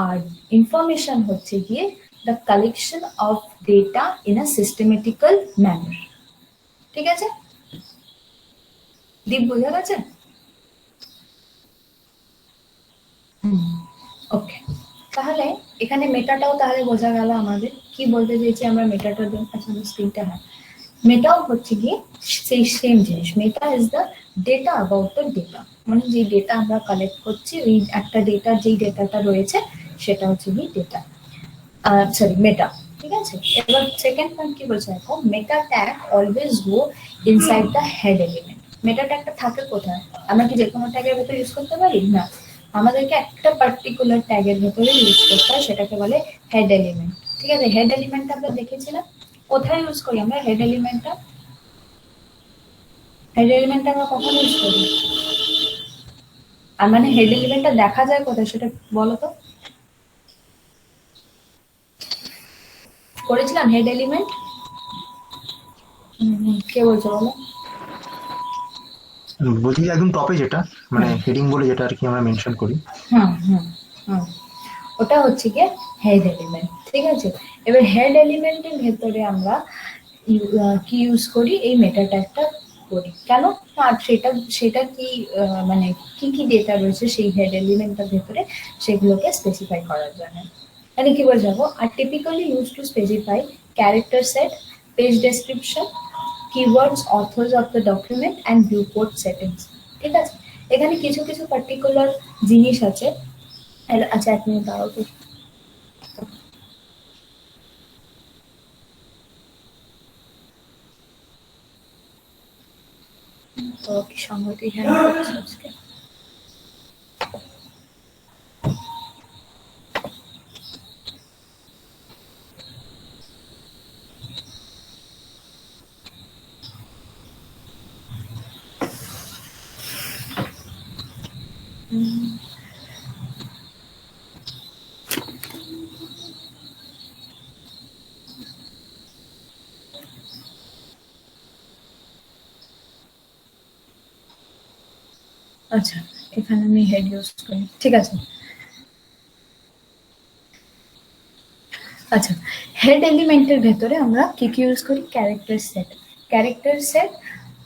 আর ইনফরমেশন হচ্ছে গিয়ে the collection of data in a systematical manner. ঠিক আছে, দীপ বোঝা গেছে? ওকে, তাহলে এখানে মেটাটাও তাহলে বোঝা গেল আমাদের কি বলতে চেয়েছি আমরা মেটাটার জন্য। আচ্ছা স্ক্রিনটা, হ্যাঁ, মেটাও হচ্ছে গিয়ে সেই সেম জিনিস। Meta is the data about the data, মানে যে ডেটা আমরা কালেক্ট করছি ওই একটা ডেটা, যেই ডেটাটা রয়েছে সেটা হচ্ছে গিয়ে ডেটা, সরি মেটা। ঠিক আছে, এবার সেকেন্ড পয়েন্ট কি বলছে দেখো, meta tag always go inside the head element. Meta ট্যাগটা থাকে কোথায়? আমরা কি যে কোনো ট্যাগের ভেতরে ইউজ করতে পারি না, আমাদেরকে একটা পার্টিকুলার ট্যাগের ভেতরে ইউজ করতে হয়, সেটাকে বলে হেড এলিমেন্ট। ঠিক আছে, হেড এলিমেন্টটা আমরা দেখেছিলাম কোথায় ইউজ করি আমরা হেড এলিমেন্টটা। হেড এলিমেন্টটা আমরা কখন ইউজ করি, আর মানে হেড এলিমেন্টটা দেখা যায় কোথায় সেটা বলো তো। করেছিলাম হেড এলিমেন্ট, কে বলছো বলো? বলছি যে একদম টপে যেটা মানে হেডিং বলে যেটা আর কি আমরা মেনশন করি। হুম হুম হুম, ওটা হচ্ছে গিয়ে হেড এলিমেন্ট। ঠিক আছে, এবার হেড এলিমেন্টের ভেতরে আমরা কি ইউজ করি, এই মেটা ট্যাগটা করি কেন? আর সেটা সেটা কি মানে কি কি ডেটা রয়েছে সেই হেড এলিমেন্টের ভেতরে সেগুলোকে স্পেসিফাই করার জন্য। মানে কি বলে যাবো, আর typically use to specify character set, page description, keywords, authors of the document and viewport settings। ঠিক আছে, এখানে কিছু কিছু পার্টিকুলার জিনিস আছে। আচ্ছা এক মিনিট দাঁড়াও তো, তো কি সংগতি হ্যাঁ করছে আজকে। আচ্ছা, এখানে আমি হেড ইউজ করি, ঠিক আছে। আচ্ছা, হেড এলিমেন্টের ভেতরে আমরা কি কি ইউজ করি, character set, character set,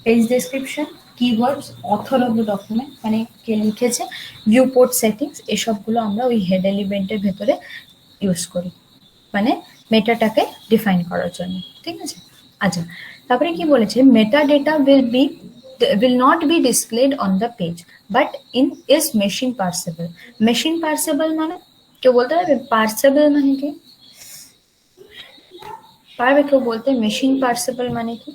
page description, keywords, author of the document মানে কে লিখেছে, ভিউপোর্ট সেটিংস, এসবগুলো আমরা ওই হেড এলিমেন্টের ভেতরে ইউজ করি মানে মেটাটাকে ডিফাইন করার জন্য। ঠিক আছে, আচ্ছা তারপরে কি বলেছে, meta data will not be displayed on the page but is machine parsable। machine parsable মানে কেউ বলতে পারবে parsable মানে কি? পারবে কেউ বলতে মেশিন পার্সেবল মানে কি?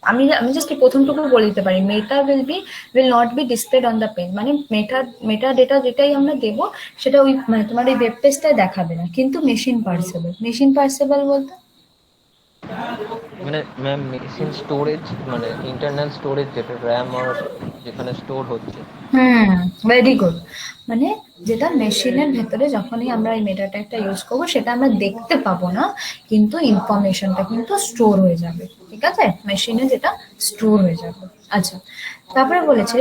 আমি আমি জাস্ট প্রথমটুকু বলে দিতে পারি, মেটা will not be displayed on the page মানে মেটা ডেটা যেটাই আমরা দেব সেটা ওই মানে তোমার এই ওয়েব পেজটায় দেখাবে না, কিন্তু মেশিন পার্সেবল বলতে মানে ম্যাম মেশিন স্টোরেজ মানে ইন্টারনাল স্টোরেজ যেটা র্যাম আর যেখানে স্টোর হচ্ছে। ভেরি গুড, মানে যেটা মেশিনের ভেতরে যখনই আমরা এই মেটা ট্যাগটা ইউজ করবো সেটা আমরা দেখতে পাবো না, কিন্তু ইনফরমেশনটা কিন্তু স্টোর হয়ে যাবে। ঠিক আছে, মেশিনে যেটা স্টোর হয়ে যাবে। আচ্ছা, তারপরে বলেছে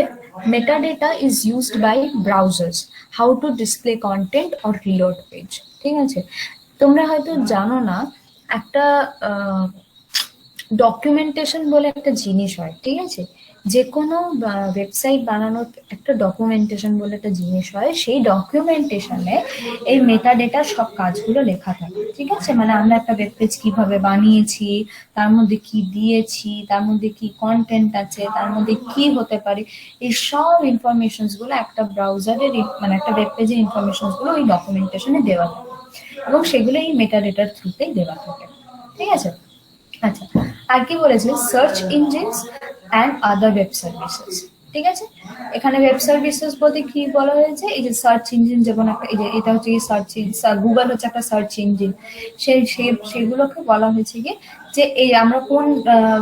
meta data is used by browsers how to display content or reload page. ঠিক আছে, তোমরা হয়তো জানো না একটা ডকুমেন্টেশন বলে একটা জিনিস হয়। ঠিক আছে, যে কোনো ওয়েবসাইট বানানোর একটা ডকুমেন্টেশন বলে একটা জিনিস হয়, সেই ডকুমেন্টেশনে এই মেটা ডেটার সব কাজগুলো লেখা থাকে। ঠিক আছে, মানে আমরা একটা ওয়েব পেজ কিভাবে বানিয়েছি, তার মধ্যে কি দিয়েছি, তার মধ্যে কি কন্টেন্ট আছে, তার মধ্যে কি হতে পারে, এই সব ইনফরমেশনস গুলো একটা ব্রাউজারের মানে একটা ওয়েব পেজের ইনফরমেশনস গুলো ওই ডকুমেন্টেশনে দেওয়া থাকে এবং সেগুলো এই মেটা ডেটার থ্রুতেই দেওয়া থাকে। ঠিক আছে, আচ্ছা আর কি বলেছে, search engines and other web services. ঠিক আছে, এখানে ওয়েব সার্ভিসেস বলতে কি বলা হয়েছে, এই যে সার্চ ইঞ্জিন, যেমন একটা এই যে এটা হচ্ছে কি সার্চ ইঞ্জিন, গুগল হচ্ছে একটা সার্চ ইঞ্জিন, সেগুলোকে বলা হয়েছে কি যে এই আমরা কোন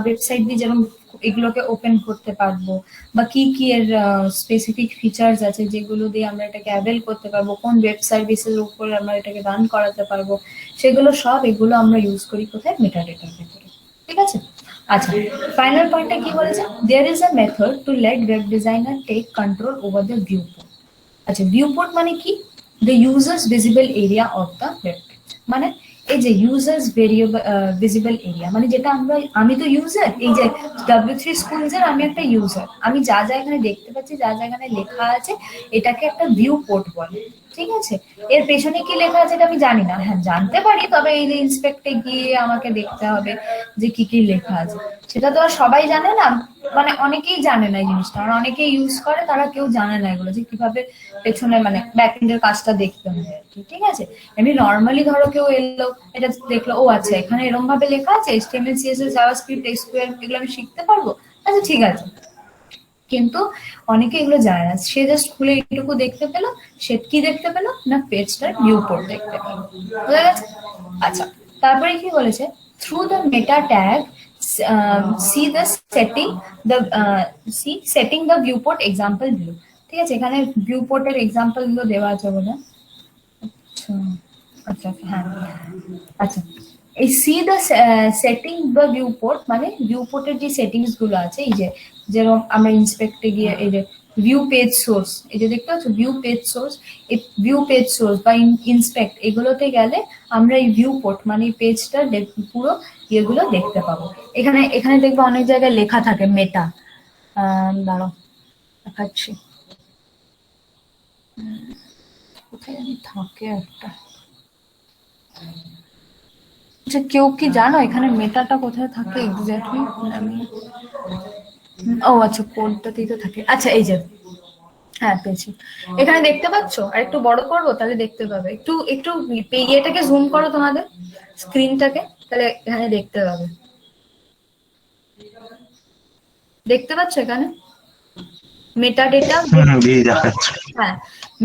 ওয়েবসাইট দিয়ে যেরকম এগুলোকে ওপেন করতে পারবো, বা কি কি এর স্পেসিফিক ফিচার্স আছে যেগুলো দিয়ে আমরা এটাকে অ্যাভেল করতে পারবো, কোন ওয়েব সার্ভিসের উপরে আমরা এটাকে রান করাতে পারবো, সেগুলো সব এগুলো আমরা ইউজ করি কোথায়, মেটা ডেটার ভেতরে। ঠিক আছে, আচ্ছা ফাইনাল পয়েন্টটা কি বলেছে, there is a method to let web designer take control over the viewport. আচ্ছা, ভিউপোর্ট মানে কি? The users visible area of the web page. মানে এই যে ইউজার্স ভিজিবল এরিয়া, মানে যেটা আমি তো ইউজার, এই যে W3 স্কুলস এর আমি একটা ইউজার, আমি যা যা এখানে দেখতে পাচ্ছি, যা যা এখানে লেখা আছে, এটাকে একটা ভিউ পোর্ট বলে। ঠিক আছে, এর পেছনে কি লেখা আছে এটা আমি জানি না, হ্যাঁ জানতে পারি, তবে এই যে ইন্সপেক্টে গিয়ে আমাকে দেখতে হবে যে কি কি লেখা আছে। সেটা তো আর সবাই জানে না, মানে অনেকেই জানে না এই জিনিসটা, আর অনেকেই ইউজ করে, তারা কেউ জানে না এগুলো যে কিভাবে পেছনে মানে ব্যাক এন্ডের কাজটা দেখতে হবে আর কি। ঠিক আছে, এমনি নর্মালি ধরো কেউ এলো, এটা দেখলো, ও আচ্ছা এখানে এরকম ভাবে লেখা আছে, HTML CSS জাভাস্ক্রিপ্ট SQL এগুলো আমি শিখতে পারবো, আচ্ছা ঠিক আছে। কিন্তু অনেকে এগুলো জানে না, সে জাস্ট খুলে এইটুকু দেখতে পেলো, সে কি দেখতে পেলো না পেজটার ভিউ পোর্ট দেখতে পেলো, বুঝা গেছে? আচ্ছা, তারপরে কি বলেছে, through the meta tag C the setting the setting the view port example view. ঠিক আছে, এখানে ভিউ পোর্টের এক্সাম্পল গুলো দেওয়া আছে বলে। আচ্ছা আচ্ছা হ্যাঁ, আচ্ছা এই C the setting the view port মানে ভিউ পোর্টের যে সেটিংস গুলো আছে, এই যে যেরকম আমরা ইন্সপেক্টে গিয়ে এই যে ভিউ পেজ সোর্স, এই যে দেখতে পাচ্ছ ভিউ পেজ সোর্স, এই ভিউ পেজ সোর্স বা ইন্সপেক্ট এগুলোতে গেলে আমরা এই ভিউ পোর্ট মানে এই পেজটা পুরো ইয়েগুলো দেখতে পাবো। এখানে এখানে দেখবো অনেক জায়গায় লেখা থাকে মেটা, দাঁড়াও দেখাচ্ছি, কোথায় জানি থাকে একটা। আচ্ছা কেউ কি জানো এখানে মেটাটা কোথায় থাকে এক্স্যাক্টলি? আমি ও আচ্ছা কোডটাতেই তো থাকে। আচ্ছা এই যে, হ্যাঁ পেয়েছি, এখানে দেখতে পাচ্ছ, আর একটু বড় করবো তাহলে দেখতে পাবে, একটু একটু ইয়েটাকে জুম করো তোমাদের স্ক্রিনটাকে, তাহলে এখানে দেখতে পাবে। দেখতে পাচ্ছ এখানে metadata দেখাচ্ছে।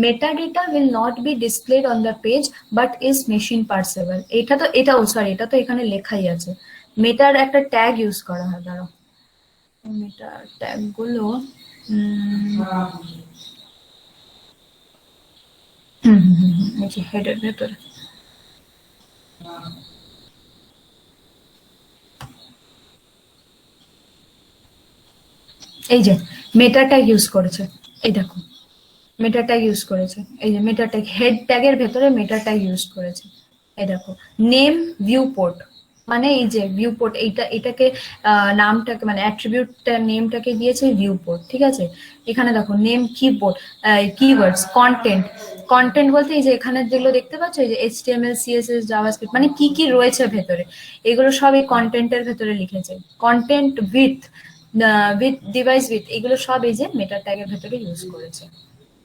metadata will not be displayed on the page but is machine parsable। এটা তো এখানে লেখাই আছে, মেটার একটা ট্যাগ ইউজ করা হয়। দাঁড়াও, মেটার ট্যাগ গুলো হেডের ভেতরে এই যে মেটা ট্যাগ ইউজ করেছে, এই দেখো মেটা ট্যাগ ইউজ করেছে, এই যে মেটা ট্যাগ, হেড ট্যাগের ভেতরে মেটা ট্যাগ ইউজ করেছে। এই দেখো নেম ভিউ পোর্ট, মানে এই যে ভিউ পোর্ট এটাকে নামটাকে মানে অ্যাট্রিবিউটটা নেমটাকে দিয়েছে ভিউ পোর্ট। ঠিক আছে, এখানে দেখো name keyboard, keywords, content, content বলতে এই যে এখানে যেগুলো দেখতে পাচ্ছ, এই যে HTML CSS জাভাস্ক্রিপ্ট মানে কি কি রয়েছে ভেতরে, এগুলো সব এই কন্টেন্টের ভেতরে লিখেছে। কন্টেন্ট উইথ ডিভাইস উইথ, এগুলো সব এই যে মেটা ট্যাগের ভেতরে ইউজ করেছে।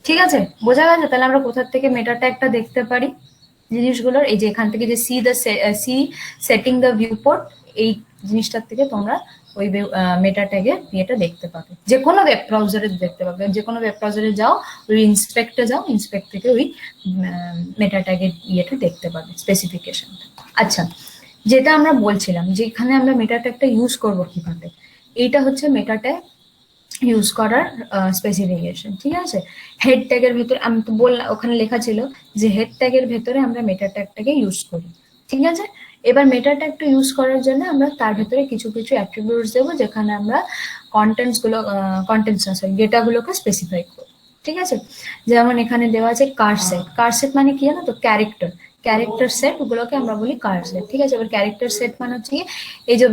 ঠিক আছে, বোঝা গেছে? তাহলে আমরা কোথা থেকে মেটা ট্যাগটা দেখতে পারি জিনিসগুলোর, এই যে এখান থেকে যে see setting the viewport, এই জিনিসটার থেকে তোমরা ওই মেটা ট্যাগের ইয়েটা দেখতে পাবে, যে কোনো ওয়েব ব্রাউজারে দেখতে পাবে, যে কোনো ওয়েব ব্রাউজারে যাও, ওই ইন্সপেক্টে যাও, ইন্সপেক্ট থেকে ওই মেটা ট্যাগের ইয়েটা দেখতে পাবে, স্পেসিফিকেশনটা। আচ্ছা, যেটা আমরা বলছিলাম যে এখানে আমরা মেটা ট্যাগটা ইউজ করবো কিভাবে, এইটা হচ্ছে মেটা ট্যাগ ইউজ করার স্পেসিফিকেশন। ঠিক আছে, হেড ট্যাগের ভেতরে আমি তো বললাম, ওখানে লেখা ছিল যে হেড ট্যাগের ভেতরে আমরা মেটা ট্যাগটাকে ইউজ করি। ঠিক আছে, এবার মেটা ট্যাগটা ইউজ করার জন্য আমরা তার ভেতরে কিছু কিছু অ্যাট্রিবিউটস দেবো, যেখানে আমরা কন্টেন্টস ডেটাগুলোকে স্পেসিফাই করি। ঠিক আছে, যেমন এখানে দেওয়া আছে কারসেট। কারসেট মানে কি জানো তো? ক্যারেক্টার সেট, ওগুলোকে আমরা বলি কারসেট। ঠিক আছে, এবার ক্যারেক্টার সেট মানে হচ্ছে এই যে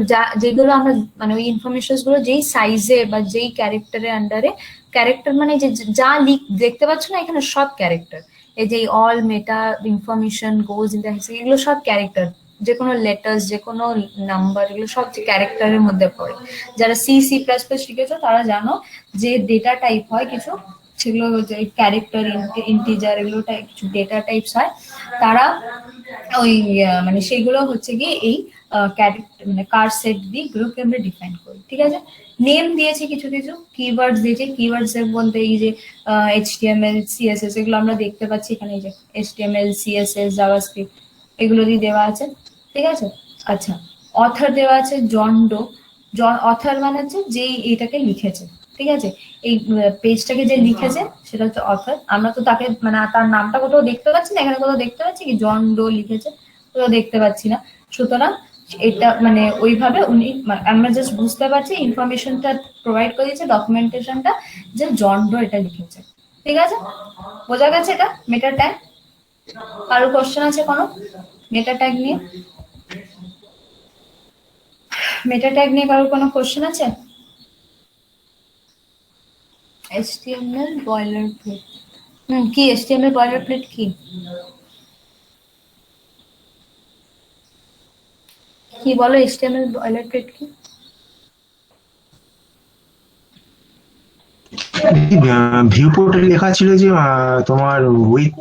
যেগুলো আমরা মানে ওই ইনফরমেশন গুলো যেই সাইজে বা যেই ক্যারেক্টারের আন্ডারে, ক্যারেক্টার মানে যে যা দেখতে পাচ্ছ না এখানে সব ক্যারেক্টার, এই যে all meta information goes in the, এগুলো সব ক্যারেক্টার, যে কোনো লেটার্স, যে কোনো নাম্বার, এগুলো সব ক্যারেক্টারের মধ্যে পড়ে। যারা C++ শিখেছো তারা জানো যে ডেটা টাইপ হয় কিছু, সেগুলো হচ্ছে ক্যারেক্টার, ইন্টিজার, এগুলো কিছু ডেটা টাইপস হয়, তারা ওই মানে সেগুলো হচ্ছে গিয়ে এই ক্যারেক্টার মানে কার সেট দিয়ে এগুলোকে আমরা ডিফাইন করি। ঠিক আছে, নেম দিয়েছে কিছু কিছু, কিওয়ার্ডস দিয়েছে, কিওয়ার্ডস বলতে এই যে HTML CSS এগুলো আমরা দেখতে পাচ্ছি এখানে, এই যে HTML CSS জাভাস্ক্রিপ্ট এগুলো দিয়ে দেওয়া আছে। ঠিক আছে, আচ্ছা অথর দেওয়া আছে জন ডো, অথর মানে হচ্ছে যেই এইটাকে লিখেছে। ঠিক আছে, এই পেজটাকে যে লিখেছে সেটা হচ্ছে অথর। আমরা তো তাকে মানে তার নামটা কোথাও দেখতে পাচ্ছি না, এখানে কোথাও দেখতে পাচ্ছি কি জন ডো লিখেছে, কোথাও দেখতে পাচ্ছি না। সুতরাং এটা মানে ওইভাবে উনি আমরা জাস্ট বুঝতে পারছি ইনফরমেশনটা প্রোভাইড করে দিয়েছে, ডকুমেন্টেশনটা, যে জন ডো এটা লিখেছে। ঠিক আছে, বোঝা গেছে এটা মেটা ট্যাগ? কারো কোশ্চেন আছে কোনো মেটা ট্যাগ নিয়ে? মেটা ট্যাগ নিয়ে কারোর কোনো কোশ্চেন আছে? HTML বয়লার প্লেট, কি HTML বয়লার প্লেট কি? কি বলো HTML বয়লার প্লেট কি? ভিউ পোর্টে লেখা ছিল যে তোমার উইথ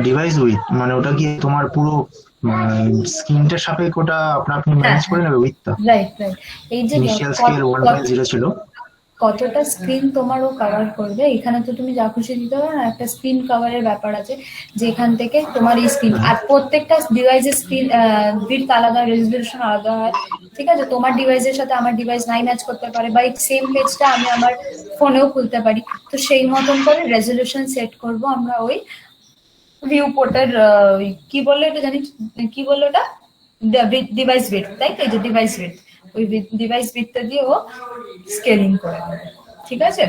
ডিভাইস উইথ, মানে ওটা কি তোমার পুরো স্ক্রিনটার সাপেক্ষে ওটা আপনি হ্যাঁ ম্যানেজ করে হ্যাঁ, নেবে উইথটা? Right right. এই যে ইনিশিয়াল স্কেল 1.0 ছিল। কতটা স্ক্রিন তোমার ও কভার করবে, এখানে তো তুমি যা খুশি দিতে পারো না, একটা স্ক্রিন কভারের ব্যাপার আছে যেখান থেকে তোমার এই স্ক্রিন, আর প্রত্যেকটা ডিভাইসের স্ক্রিন উইডথ আলাদা, রেজলিউশন আলাদা হয়। ঠিক আছে, তোমার ডিভাইসের সাথে আমার ডিভাইস নাই ম্যাচ করতে পারে, বা এই সেম পেজটা আমি আমার ফোনেও খুলতে পারি। তো সেই মতন করে রেজলিউশন সেট করব আমরা ওই ভিউ পোর্টের কি বললো এটা জানি, কি বললো এটা, ডিভাইস উইডথ, তাই তো? এই যে ডিভাইস উইডথ, ওই ডিভাইস উইডথটা দিয়ে ও স্কেলিং করে দেবে। ঠিক আছে।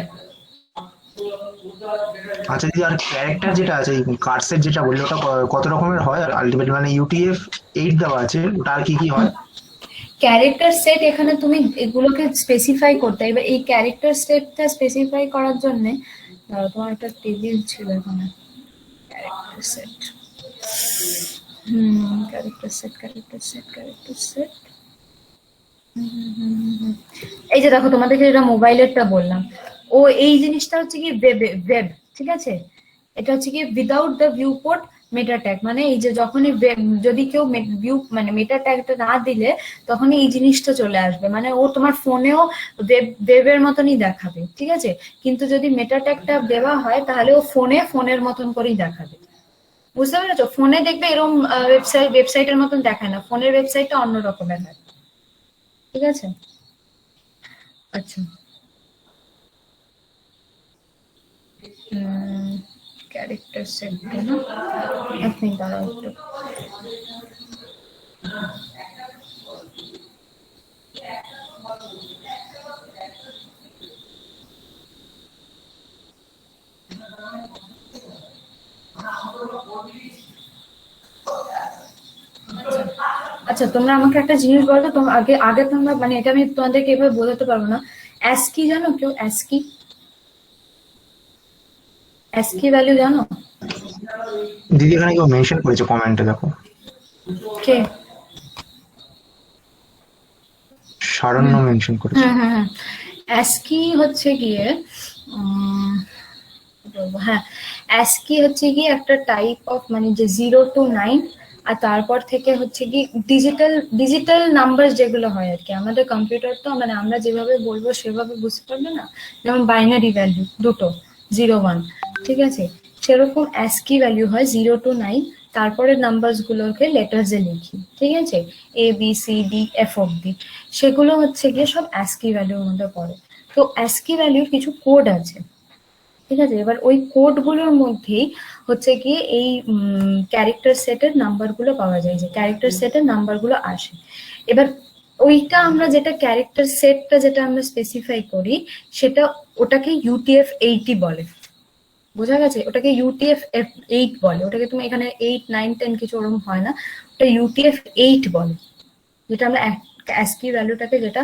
আচ্ছা দিদি, আর ক্যারেক্টার যেটা আছে কার্সের যেটা বললে ওটা কত রকমের হয়? আর আলটিমেট মানে UTF-8 দেওয়া আছে, ওটা আর কি কি হয়? ক্যারেক্টার সেট এখানে তুমি এগুলোকে স্পেসিফাই করতে, এবার এই ক্যারেক্টার সেটটা স্পেসিফাই করার জন্য তোমার একটা টেবিল ছিল এখানে, character set, character set, character set, character set. এই যে দেখো তোমাদেরকে যেটা মোবাইলেরটা বললাম, ও এই জিনিসটা হচ্ছে কি ওয়েব, ঠিক আছে? এটা হচ্ছে কি without the view port meta tag, মানে এই যে যখনই যদি কেউ ভিউ মানে মেটা ট্যাগটা না দিলে তখনই এই জিনিসটা চলে আসবে, মানে ও তোমার ফোনেও ওয়েবের মতনই দেখাবে। ঠিক আছে, কিন্তু যদি মেটা ট্যাগটা দেওয়া হয় তাহলে ও ফোনের মতন করেই দেখাবে। বুঝতে পেরেছো? ফোনে দেখবে এরকম ওয়েবসাইটের মতন দেখায় না, ফোনের ওয়েবসাইটটা অন্য রকমের হয়। ঠিক আছে, আচ্ছা। ক্যারেক্টার সেটটা না, এক মিনিট দাঁড়াও একটু। আচ্ছা, তোমরা আমাকে একটা জিনিস বলো তো, আগে আগে তোমরা, মানে এটা আমি তোমাদেরকে এভাবে বোঝাতে পারবো না, অ্যাস্কি জানো কেউ? অ্যাস্কি, অ্যাস্কি ভ্যালু জানো? দিদি এখানে কেউ মেনশন করেছে কমেন্টে, দেখো কে? সারণ্য মেনশন করেছে। অ্যাস্কি হচ্ছে গিয়ে বলবো, হ্যাঁ, অ্যাস্কি হচ্ছে গিয়ে একটা টাইপ অফ, মানে যে 0 to 9, আর তারপর থেকে হচ্ছে কি ডিজিটাল ডিজিটাল নাম্বার যেগুলো হয় আর কি। আমাদের কম্পিউটার তো মানে আমরা যেভাবে বলবো সেভাবে বুঝতে পারবে না, যেমন বাইনারি ভ্যালু দুটো, 0 1, ঠিক আছে? সেরকম অ্যাস্কি ভ্যালু হয় 0 to 9, তারপরে নাম্বারস গুলোকে লেটার্সে লিখি। ঠিক আছে, ABCDF অব্দি, সেগুলো হচ্ছে গিয়ে সব অ্যাস্কি ভ্যালুর মধ্যে পড়ে। তো অ্যাস্কি ভ্যালুর কিছু কোড আছে। ঠিক আছে, এবার ওই কোডগুলোর মধ্যেই হচ্ছে কি এই ক্যারেক্টার সেটের নাম্বারগুলো পাওয়া যায়, যে ক্যারেক্টার সেটের নাম্বারগুলো আসে। এবার ওইটা আমরা যেটা ক্যারেক্টার সেটটা যেটা আমরা স্পেসিফাই করি, সেটা ওটাকে UTF-8 বলে। বোঝা গেছে? ওটাকে UTF-8 বলে। ওটাকে তুমি এখানে 8 9 10 কিছু ওরকম হয় না, ওটা UTF-8 বলে। যেটা আমরা ASCII ভ্যালুটাকে, যেটা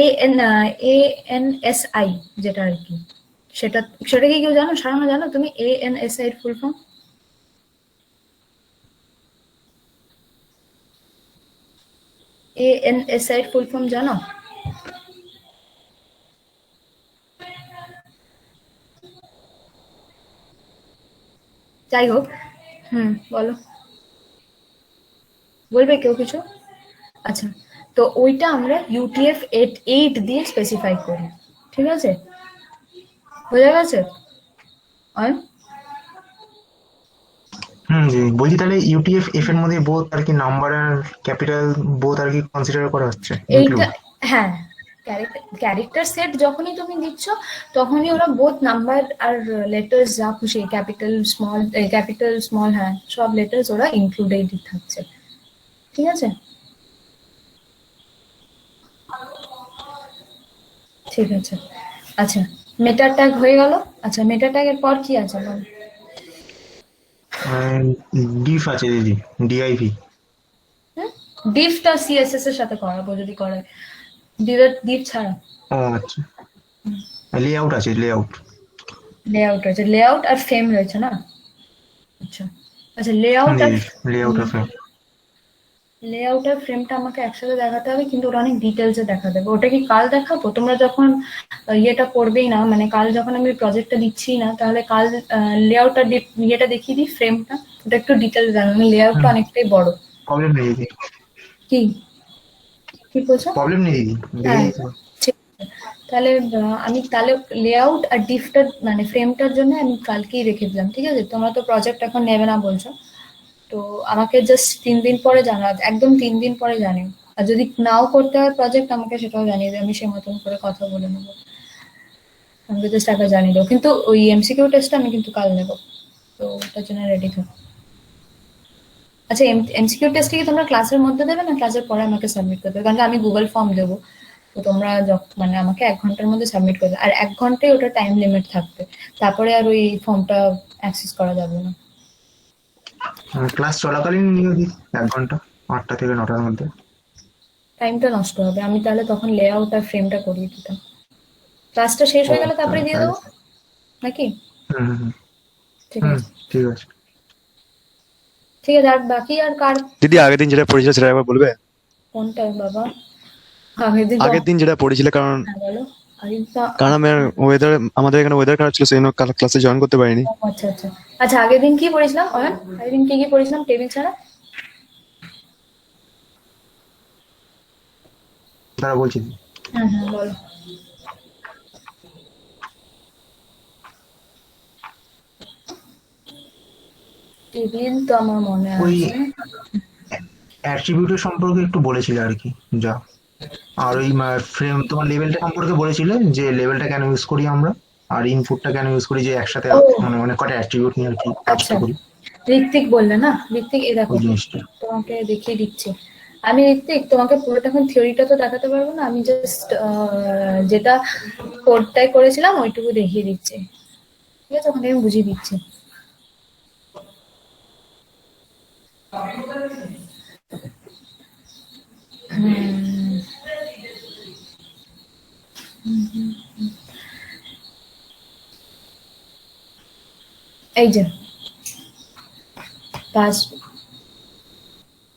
ANSI যেটা আর কি, সেটা সেটা কি কেউ জানো? সারানো জানো তুমি ANSI এর ফুল ফর্ম? ANSI এর ফুল ফর্ম জানো? যাই হোক, বলো, বলবে কেউ কিছু? আচ্ছা, তো ওইটা আমরা UTF-8 দিয়ে স্পেসিফাই করি। ঠিক আছে, বোঝা গেছে? জি, বলছি তাহলে UTF-8 এর মধ্যে বোথ আর কি নাম্বার আর ক্যাপিটাল বোথ আর কি কনসিডার করা হচ্ছে, এইটা, ইনক্লুড? হ্যাঁ, ক্যারেক্টার সেট যখনই তুমি দিচ্ছ তখনই ওরা বোথ নাম্বার আর লেটার্স যা খুশি, ক্যাপিটাল স্মল, হ্যাঁ, সব লেটার্স ওরা ইনক্লুডেড থাকছে। ঠিক আছে, ঠিক আছে, আচ্ছা। মেটা ট্যাগ হয়ে গেল। আচ্ছা, মেটা ট্যাগের পর কি আছে বল? ডিফ আছে দিদি, ডিআইভি। ডিফটা সিএসএস এর সাথে করাবো যদি করে, ডিফ ছাড়া। ও আচ্ছা, লেআউট আছে, লেআউট। লেআউট রয়েছে, লেআউট আর ফ্রেম রয়েছে না? আচ্ছা আচ্ছা, লেআউট আর দিদি লেআউট আছে। লেআউট আর ফ্রেমটা আমাকে একসাথে দেখাতে হবে, কিন্তু ওটা অনেক ডিটেলসে দেখাতে হবে। ওটা কি কাল দেখাবো? তোমরা যখন ইয়েটা করবেই না, মানে কাল যখন আমি প্রজেক্টটা দিচ্ছি না, তাহলে কাল লেআউট আর ইয়েটা দেখিয়ে দিই, ফ্রেমটা ওটা একটু ডিটেলস দেখাবো। লেআউটটা অনেকটাই বড়। প্রবলেম নেই দিদি, কি কি বলছো? প্রবলেম নেই দিদি, দেখে হ্যাঁ, নিতে হবে। ঠিক আছে। তাহলে আমি তাহলে লেআউট আর ডিফটা মানে ফ্রেমটার জন্য আমি কালকেই রেখে দিলাম, ঠিক আছে? তোমরা তো প্রজেক্ট এখন নেবে না বলছো, তো আমাকে জাস্ট 3 দিন পরে জানা, একদম 3 দিন পরে জানিও। আর যদি নাও করতে হয় প্রজেক্ট, আমাকে সেটাও জানিয়ে দেবে, আমি সে মতন করে কথা বলে নেবো। আমাকে জাস্ট একবার জানিয়ে দেবো, কিন্তু ওই এমসিকিউ টেস্টটা আমি কিন্তু কাল নেবো, তো ওটার জন্য রেডি থাকো। আচ্ছা, এমসিকিউ টেস্টটা কি তোমরা ক্লাসের মধ্যে দেবে না ক্লাসের পরে আমাকে সাবমিট করতে হবে? কারণ আমি গুগল ফর্ম দেবো, তো তোমরা মানে আমাকে 1 ঘন্টার মধ্যে সাবমিট করবে, আর 1 ঘন্টায় ওটা টাইম লিমিট থাকবে, তারপরে আর ওই ফর্মটা অ্যাক্সেস করা যাবে না। ক্লাস চলাকালীন নিয়ে দিই 1 ঘন্টা, 8টা থেকে 9টার মধ্যে। টাইমটা নষ্ট হবে, আমি তাহলে তখন লেআউট আর ফ্রেমটা করিয়ে দিতাম। ক্লাসটা শেষ হয়ে গেলে তারপরে দিয়ে দেবো নাকি? হুম হুম ঠিক হুম, আছে, ঠিক আছে। ঠিক আছে। আর বাকি আর কার দিদি আগের দিন যেটা পড়েছিল সেটা একবার বলবে? কোনটা বাবা? আগের দিন আগের দিন যেটা পড়েছিল, কারণ হ্যাঁ বলো। আগের দিন কারণ আমি ওয়েদার, আমাদের এখানে ওয়েদার খারাপ ছিল, সেই জন্য ক্লাসে জয়েন করতে পারিনি। আচ্ছা আচ্ছা আচ্ছা, আগের দিন কি পড়েছিলাম অয়ন? আগের দিন কি কি পড়েছিলাম টেবিল ছাড়া? তারা বলছি দিদি। হ্যাঁ হ্যাঁ বলো। টেবিল তো আমার মনে ওই আছে। অ্যাট্রিবিউটের সম্পর্কে একটু বলেছিলে আর কি, যা। আর ওই ফ্রেম তোমার লেভেলটা সম্পর্কে বলেছিলে, যে লেভেলটা কেন ইউজ করি আমরা, আর ইনপুটটা কেন ইউজ করি, যে একসাথে ও মানে অনেক কটা অ্যাট্রিবিউট নিয়ে আর কি কাজটা আচ্ছা, করি, ঋত্বিক বললে না? ঋত্বিক, এই দেখো ওই জিনিসটা। তোমাকে দেখিয়ে দিচ্ছি। আমি ঋত্বিক তোমাকে পুরোটা এখন থিওরিটা তো দেখাতে পারবো না, আমি জাস্ট যেটা কোডটাই করেছিলাম ওইটুকু দেখিয়ে দিচ্ছি, ঠিক আছে? ওখানে আমি বুঝিয়ে দিচ্ছি। হুম, এই যে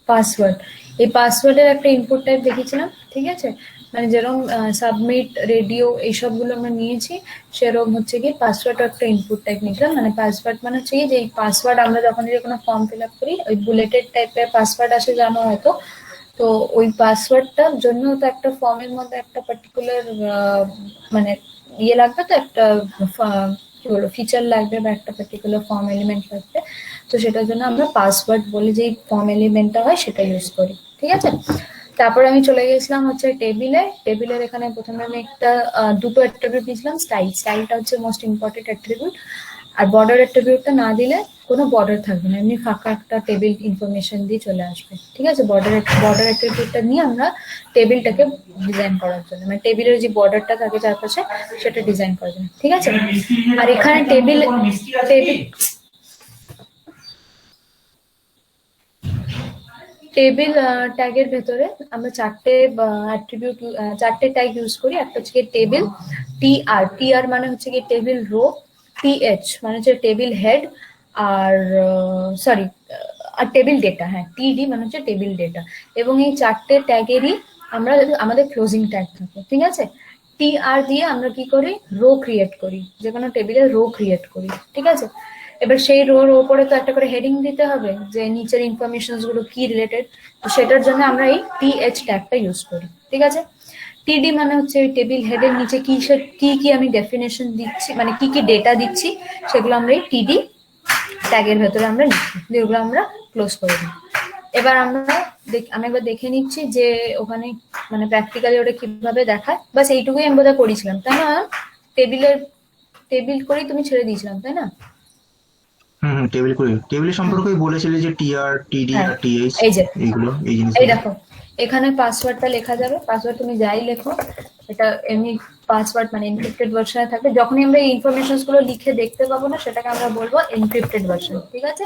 পাসওয়ার্ড, এই পাসওয়ার্ডের একটা ইনপুট টাইপ দেখিয়েছিলাম, ঠিক আছে? মানে যেরকম সাবমিট, রেডিও এইসবগুলো আমরা নিয়েছি, সেরকম হচ্ছে কি পাসওয়ার্ড একটা ইনপুট টাইপ নিয়েছিলাম। মানে পাসওয়ার্ড মানে হচ্ছে কি, যে এই পাসওয়ার্ড আমরা যখন যদি কোনো ফর্ম ফিল আপ করি, ওই বুলেটেড টাইপের পাসওয়ার্ড আসে জানো হয়তো, তো ওই পাসওয়ার্ডটার জন্য তো একটা ফর্মের মধ্যে একটা পার্টিকুলার মানে ইয়ে লাগবে, তো একটা কি বলবো ফিচার লাগবে, বা একটা পার্টিকুলার ফর্ম এলিমেন্ট লাগবে, তো সেটার জন্য আমরা পাসওয়ার্ড বলে যে ফর্ম এলিমেন্টটা হয় সেটা ইউজ করি, ঠিক আছে? তারপরে আমি চলে গেছিলাম হচ্ছে টেবিলের এখানে প্রথমে আমি একটা দুটো অ্যাট্রিবিউট দিয়েছিলাম। স্টাইলটা হচ্ছে মোস্ট ইম্পর্টেন্ট অ্যাট্রিবিউট, আর বর্ডার অ্যাট্রিবিউটটা না দিলে কোনো বর্ডার থাকবে না, এমনি ফাঁকা একটা টেবিল ইনফরমেশন দিয়ে চলে আসবে, ঠিক আছে? বর্ডার অ্যাট্রিবিউটটা নিয়ে আমরা টেবিলটাকে ডিজাইন করার জন্য, মানে টেবিলের যে বর্ডারটা থাকে চারপাশে সেটা ডিজাইন করার জন্য, ঠিক আছে? আর এখানে টেবিল টেবিল ট্যাগের ভেতরে আমরা চারটে ট্যাগ ইউজ করি। একটা হচ্ছে টেবিল টিআর মানে হচ্ছে কি টেবিল রো, টিএইচ মানে হচ্ছে টেবিল হেড, আর সরি আর টেবিল ডেটা, হ্যাঁ টিডি মানে হচ্ছে টেবিল ডেটা। এবং এই চারটে ট্যাগেরই আমরা আমাদের ক্লোজিং ট্যাগ থাকে, ঠিক আছে? টিআর দিয়ে আমরা কি করি, রো ক্রিয়েট করি, যে কোনো টেবিলের রো ক্রিয়েট করি, ঠিক আছে? এবার সেই রোর ওপরে তো একটা করে হেডিং দিতে হবে, যে নিচের ইনফরমেশন গুলো কি রিলেটেড, তো সেটার জন্য আমরা এই টিএইচ ট্যাগটা ইউজ করি, ঠিক আছে? টিডি মানে হচ্ছে ওই টেবিল হেডের নিচে কি কি আমি ডেফিনেশন দিচ্ছি, মানে কি কি ডেটা দিচ্ছি, সেগুলো আমরা এই টিডি ট্যাগের ভেতরে আমরা লিখি, যেগুলো আমরা ক্লোজ করে দিই। এবার আমি একবার দেখে নিচ্ছি যে ওখানে মানে প্র্যাকটিক্যালি ওটা কিভাবে দেখায়, বাস এইটুকুই আমি বোধহয় করেছিলাম, তাই না? টেবিল করেই তুমি ছেড়ে দিয়েছিলাম, তাই না? হুম, টেবিলের সম্পর্কে বলেছিলে, যে টিআর, টিডি হ্যাঁ, আর টিএইচ, এই যে এইগুলো, এই এই জিনিসগুলো। দেখো এখানে পাসওয়ার্ডটা লেখা যাবে, পাসওয়ার্ড তুমি যাই লেখো এটা এমনি পাসওয়ার্ড মানে এনক্রিপ্টেড ভার্সনে থাকবে। যখনই আমরা এই ইনফরমেশনস গুলো লিখে দেখতে পাবো না, সেটাকে আমরা বলবো এনক্রিপ্টেড ভার্সন, ঠিক আছে?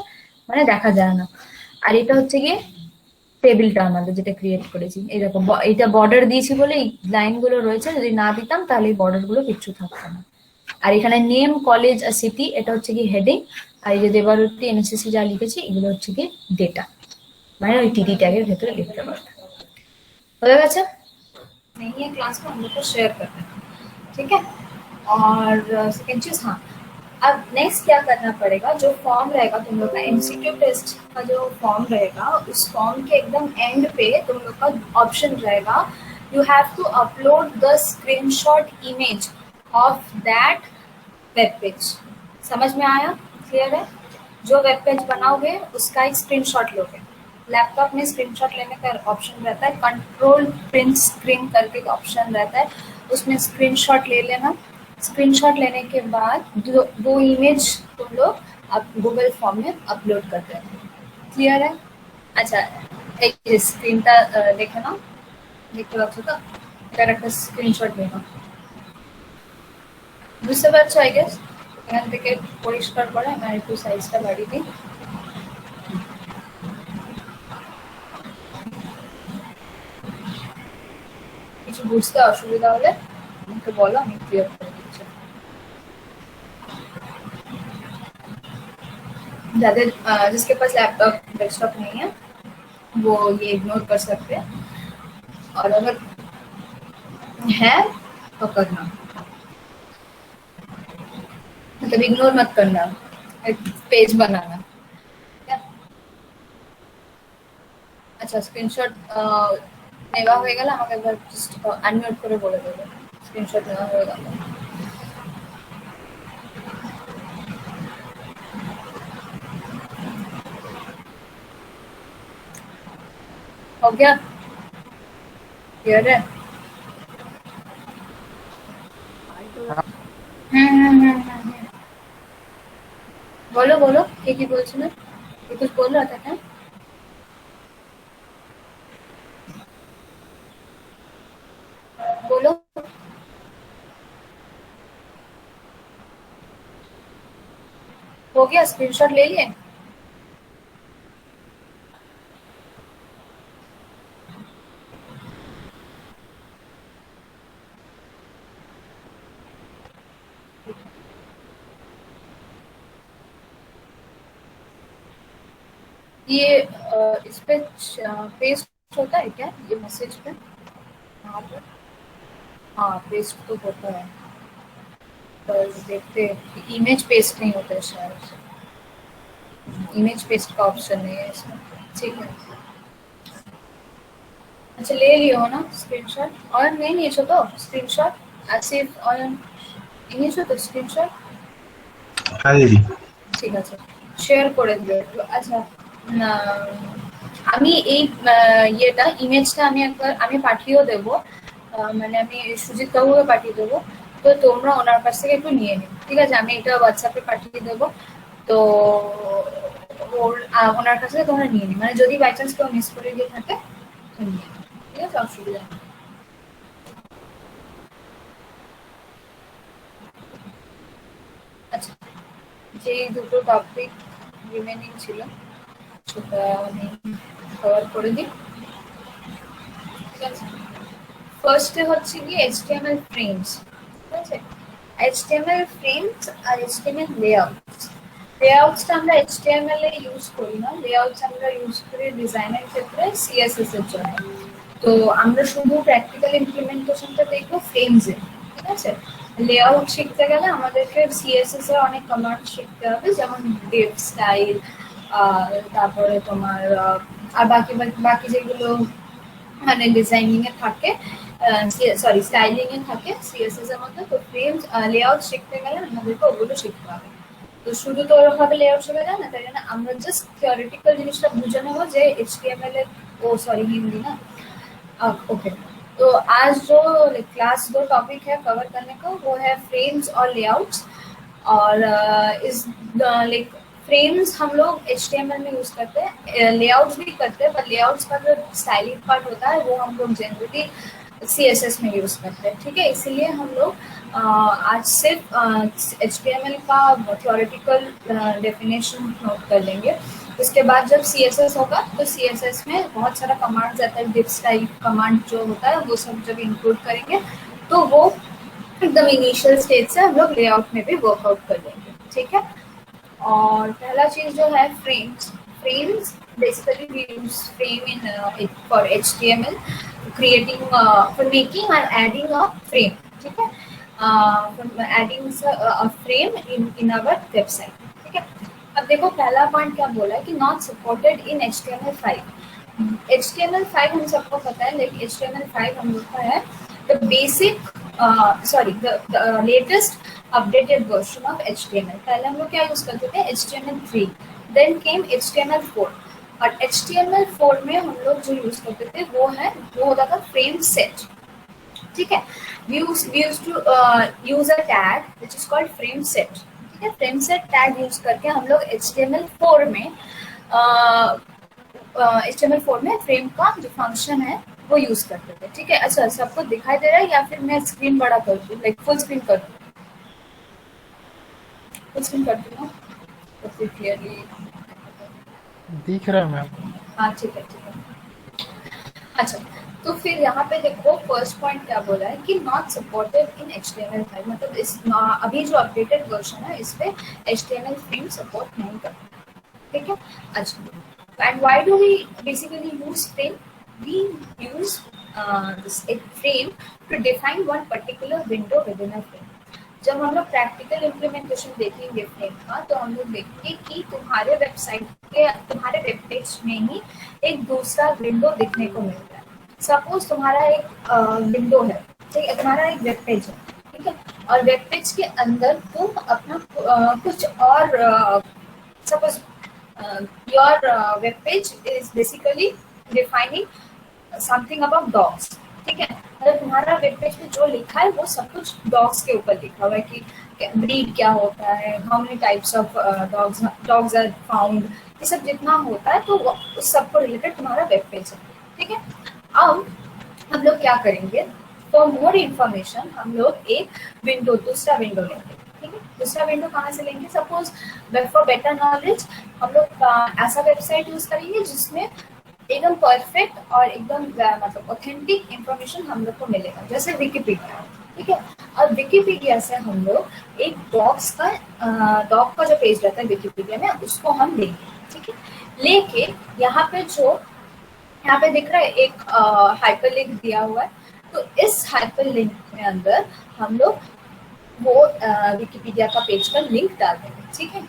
মানে দেখা যায় না। আর এটা হচ্ছে গিয়ে টেবিলটা আমাদের যেটা ক্রিয়েট করেছি, এরকম এটা বর্ডার দিয়েছি বলে এই লাইন গুলো রয়েছে, যদি না দিতাম তাহলে এই বর্ডার গুলো কিচ্ছু থাকতো না। আর এখানে নেম, কলেজ আর সিটি এটা হচ্ছে কি হেডিং, আর এই যে দেবারতী এনএসএসসি যা লিখেছি এগুলো হচ্ছে কি ডেটা, মানে ওই টিডি ট্যাগের ভেতরে লিখতে পারবে। হয়ে गया नहीं है क्लास को हम लोग को शेयर करना है, ठीक है? और सेकेंड चीज, हाँ, अब नेक्स्ट क्या करना पड़ेगा, जो फॉर्म रहेगा तुम लोग का एमसीक्यू टेस्ट का जो फॉर्म रहेगा, उस फॉर्म के एकदम एंड पे तुम लोग का ऑप्शन रहेगा, you have to upload the screenshot image of that web page. समझ में आया? क्लियर है? जो वेब पेज बनाओगे उसका एक स्क्रीनशॉट लोगे। लैपटॉप में स्क्रीनशॉट लेने का ऑप्शन रहता है, कंट्रोल प्रिंट स्क्रीन करके एक ऑप्शन रहता है, उसमें स्क्रीनशॉट ले लेना। स्क्रीनशॉट लेने के बाद दो इमेज तुम लोग आप गूगल फॉर्म में अपलोड कर देना। क्लियर है? अच्छा, एक স্ক্রিনটা দেখে নাও, দেখতে পাচ্ছ তো? এটার একটা স্ক্রিনশট নেব, বুঝতে পারছো? আই গেস এখান থেকে পরিষ্কার করে আমি একটু সাইজটা বাড়িয়ে দিই। কিছু বুঝতে অসুবিধা হলে আমাকে বলো, আমি ক্লিয়ার করে দিচ্ছি। যাদের जिसके पास लैपटॉप डेस्कटॉप नहीं है वो ये इग्नोर कर सकते हैं, और अगर है तो करना, मतलब इग्नोर मत करना, एक पेज बनाना, ठीक है? আচ্ছা, স্ক্রিনশট নেওয়া হয়ে গেলে আমাকে একবার জাস্ট আনমিউট করে বলে দেবে স্ক্রিনশট নেওয়া হয়ে গেল। हो गया? क्लियर है? बोलो बोलो, কি বলছিলে? कुछ बोल रहा था क्या? बोलो। हो गया? स्क्रीनशॉट ले लिए? ये इस पे पेस्ट होता है क्या ये मैसेज पे? हाँ पर, हाँ पेस्ट तो होता है, पर देखते इमेज पेस्ट नहीं होता है शायद, इमेज पेस्ट का ऑप्शन नहीं है इसमें, ठीक है? अच्छा, ले लियो हो ना स्क्रीनशट? और नहीं নিয়েছো তো স্ক্রিনশট? আসিফ অয়ন নিয়েছো তো স্ক্রিনশট? হ্যাঁ দিদি। ঠিক আছে, শেয়ার করে দিও একটু। আচ্ছা, না, আমি এই ইয়েটা ইমেজটা আমি একবার আমি পাঠিয়েও দেবো, মানে আমি সুজিত বাবুকে পাঠিয়ে দেবো, তো তোমরা ওনার কাছ থেকে একটু নিয়ে নিও, ঠিক আছে? আমি এটা হোয়াটসঅ্যাপে পাঠিয়ে দেবো, তো ওনার কাছ থেকে তোমরা নিয়ে নিও, মানে যদি বাই চান্স কেউ মিস করে গিয়ে থাকে তো নিয়ে নিও, ঠিক আছে? অসুবিধা নেই। আচ্ছা, যে দুটো টপিক রিমেনিং ছিল সেটা আমি কভার করে দিই, ঠিক আছে? ফার্স্টে হচ্ছে কি HTML ফ্রেমস, ঠিক আছে? HTML ফ্রেমস আর HTML লেআউটস। লেআউটসটা আমরা HTML এ ইউজ করি না, লেআউটস আমরা ইউজ করি ডিজাইনের ক্ষেত্রে CSS এর জন্য। তো আমরা শুধু প্র্যাকটিক্যাল ইমপ্লিমেন্টেশনটা দেখবো ফ্রেমসে, ঠিক আছে? লেআউট শিখতে গেলে আমাদেরকে CSS এর অনেক কমান্ড শিখতে হবে, যেমন ডিভ, স্টাইল, তারপরে তোমার আর বাকি বাকি যেগুলো মানে ডিজাইনিং এ থাকে, সরি স্টাইলিং এ থাকে CSS এর মধ্যে। তো ফ্রেমস লেআউট শিখতে গেলে আমাদেরকে ওগুলো শিখতে হবে। তো শুধু তো ওরকমভাবে লেআউট শেখা যায় না, তাই জন্য আমরা জাস্ট থিওরিটিক্যাল জিনিসটা বুঝে নেবো যে HTML এর, ও সরি हिंदी ना, ओके। तो आज जो क्लास 2 टॉपिक है कवर करने का वो है फ्रेम्स और लेआउट्स, और इस लाइक फ्रेम्स हम लोग HTML में यूज करते हैं, लेआउट्स भी करते हैं, पर लेआउट्स का जो स्टाइलिंग पार्ट होता है वो हम लोग जनरली CSS में यूज़ करते हैं, ठीक है। इसीलिए हम लोग आज सिर्फ HTML का थ्योरेटिकल डेफिनेशन नोट कर लेंगे। उसके बाद जब CSS होगा तो CSS में बहुत सारा कमांड्स आता है, डिफ्स टाइप कमांड जो होता है वो सब जब इंक्लूड करेंगे तो वो एकदम इनिशियल स्टेज से हम लोग लेआउट में भी वर्कआउट कर लेंगे, ठीक है। और पहला चीज जो है frames basically we use frame in for HTML creating for making and adding a frame, ठीक है। for adding a frame in our website, ठीक है। अब देखो पहला पॉइंट क्या बोला है कि not supported in HTML5। HTML5 हम सबको पता है, लेकिन HTML5 हम लोग का है the basic the latest updated version of HTML। पहले हम लोग क्या यूज करते थे HTML3, then came HTML4 और HTML4 में हम लोग जो यूज करते थे वो होता था फ्रेम सेट, ठीक है। we used to use a tag which is called frame set, ठीक है। फ्रेम सेट टैग यूज करके हम लोग HTML4 में फ्रेम का जो फंक्शन है वो यूज करते थे, ठीक है। अच्छा सबको दिखाई दे रहा है या फिर मैं स्क्रीन बड़ा कर दूं, लाइक फुल स्क्रीन कर दूं? फुल स्क्रीन कर दूं ना तो फिर क्लियरली दिख रहा है मैम। हाँ ठीक है ठीक है। अच्छा तो फिर यहाँ पे देखो फर्स्ट पॉइंट क्या बोला है कि नॉट सपोर्टेड इन HTML5, मतलब इस अभी जो अपडेटेड वर्जन है इस पे HTML3 सपोर्ट नहीं करता, ठीक है। अच्छा and why do we basically use frame? We use this frame to define one particular window within a frame। जब हम लोग प्रैक्टिकल इम्प्लीमेंटेशन देखेंगे फ्रेम का तो हम लोग देखेंगे कि तुम्हारे वेब पेज में ही एक दूसरा विंडो दिखने को मिल रहा है। सपोज तुम्हारा एक विंडो है, ठीक है, तुम्हारा एक वेब पेज है, ठीक है, और वेब पेज के अंदर तुम अपना कुछ और suppose your web page is basically defining something about dogs, ठीक है। मतलब तुम्हारा वेब पेज पे जो लिखा है वो सब कुछ डॉग्स के ऊपर लिखा हुआ है कि ब्रीड क्या होता है, how many types of dogs are found, ये सब जितना होता है तो उस सब को रिलेटेड तुम्हारा वेब पेज है, ठीक है। अब हम लोग क्या करेंगे, फॉर मोर इन्फॉर्मेशन हम लोग एक दूसरा विंडो लेंगे, ठीक है। दूसरा विंडो कहाँ से लेंगे? सपोज फॉर बेटर नॉलेज हम लोग ऐसा वेबसाइट यूज करेंगे जिसमें एकदम परफेक्ट और एकदम मतलब ऑथेंटिक इंफॉर्मेशन हम लोग को मिलेगा, जैसे विकिपीडिया, ठीक है। और विकिपीडिया से हम लोग एक डॉग का जो पेज रहता है विकिपीडिया में उसको हम लेंगे, ठीक है। लेके यहाँ पे दिख रहा है एक हाइपरलिंक दिया हुआ है, तो इस हाइपरलिंक में अंदर हम लोग वो विकिपीडिया का पेज का लिंक डाल देंगे, ठीक है।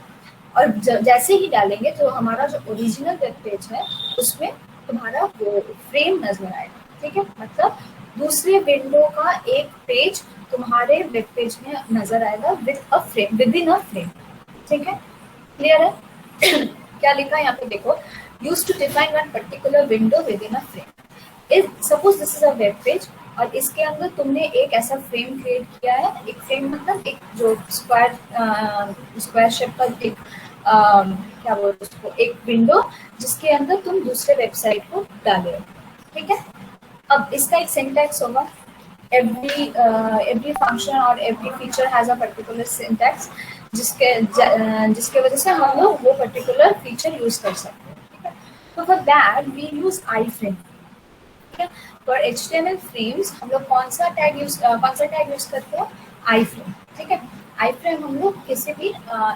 और जैसे ही डालेंगे तो हमारा जो ओरिजिनल वेब पेज है उसमें तुम्हारा वो फ्रेम नजर आएगा, ठीक है। मतलब दूसरे विंडो का एक पेज तुम्हारे वेब पेज में नजर आएगा विद इन अ फ्रेम, ठीक है। क्लियर है? क्या लिखा है यहाँ पे देखो, use to define one particular window within a frame. Suppose this is a web page और इसके अंदर तुमने एक ऐसा फ्रेम क्रिएट किया है, एक फ्रेम मतलब एक जो स्क्वायर शेप का एक क्या बोलते उसको, एक विंडो जिसके अंदर तुम दूसरे वेबसाइट को डाले हो, ठीक है। अब इसका एक सिंटैक्स होगा, every function और every feature has a particular syntax जिसके वजह से हम लोग वो पर्टिकुलर फीचर यूज कर सकते हैं, ठीक है। तो for that we use iframe, ठीक है। फॉर HTML फ्रेम्स हम लोग कौन सा टैग यूज करते हैं? iframe, ठीक है। iframe हम लोग किसी भी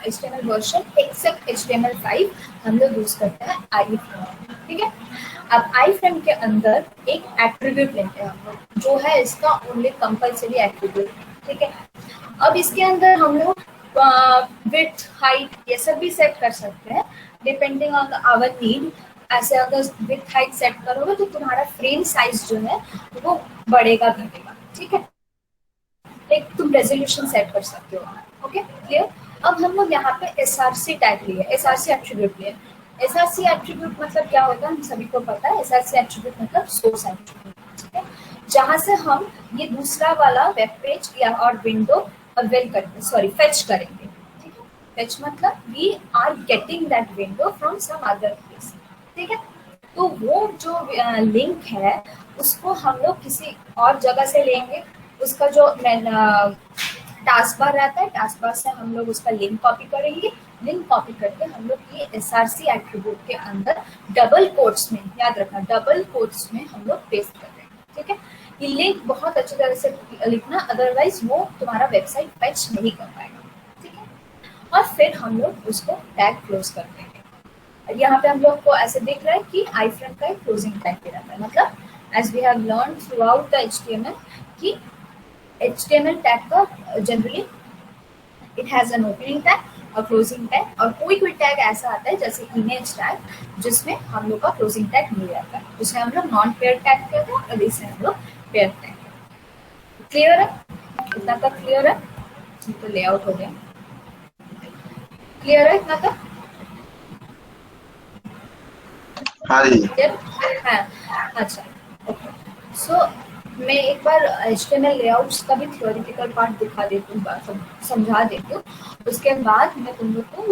HTML वर्जन एक्सेप्ट HTML5 हम लोग यूज करते हैं iframe, ठीक है। अब iframe के अंदर एक एट्रीब्यूट लेते हैं हम लोग, जो है इसका ओनली कंपलसरी एट्रीब्यूट, ठीक है। अब इसके अंदर हम लोग विड्थ हाइट ये सब भी सेट कर सकते हैं डिपेंडिंग ऑन आवर नीड। ऐसे अगर विड्थ हाइट सेट करोगे तो तुम्हारा फ्रेम साइज जो है वो बढ़ेगा घटेगा, ठीक है। एक तुम रेजोल्यूशन सेट कर सकते हो, ओके क्लियर। अब हम लोग यहाँ पे SRC टैग लिए, SRC एट्रीब्यूट लिए। SRC एट्रीब्यूट मतलब क्या होता है हम सभी को पता है, SRC एट्रीब्यूट मतलब सोर्स एट्रीब्यूट, ठीक है। जहाँ से हम ये दूसरा वाला वेब पेज या और विंडो फेच करेंगे, ठीक है। फेच मतलब we are getting that window from some other place, ठीक है। तो वो जो लिंक है उसको हम लोग किसी और जगह से लेंगे। उसका जो टास्क बार रहता है, टास्क बार से हम लोग उसका लिंक कॉपी करेंगे। लिंक कॉपी करके हम लोग ये एसआरसी एट्रीब्यूट के अंदर डबल कोट्स में, याद रखना डबल कोट्स में हम लोग पेस्ट कर देंगे, ठीक है। ये लिंक बहुत अच्छी तरह से लिखना, अदरवाइज वो तुम्हारा वेबसाइट फेच नहीं कर पाएगा, ठीक है। और फिर हम लोग उसको टैग क्लोज कर देंगे। यहाँ पे हम लोग को ऐसे दिख रहा है कि आई फ्रेम का एक क्लोजिंग टैग भी रहता है, मतलब as we have learn throughout the HTML कि HTML टैग का generally it has an opening tag और क्लोजिंग टैग, और कोई कोई टैग ऐसा आता है जैसे इमेज टैग जिसमें हम लोग का क्लोजिंग टैग नहीं रहता है, जिसे हम लोग नॉन पेयर टैग कहते हैं और इसे हम लोग पेयर टैग। क्लियर है? इतना तक क्लियर है? तो लेआउट हो गया। क्लियर है इतना तक? हाँ जी। हाँ, अच्छा, ओके। सो मैं एक बार HTML लेआउट्स का भी थ्योरेटिकल पार्ट दिखा देती हूँ, समझा देती हूँ। उसके बाद मैं तुम लोग को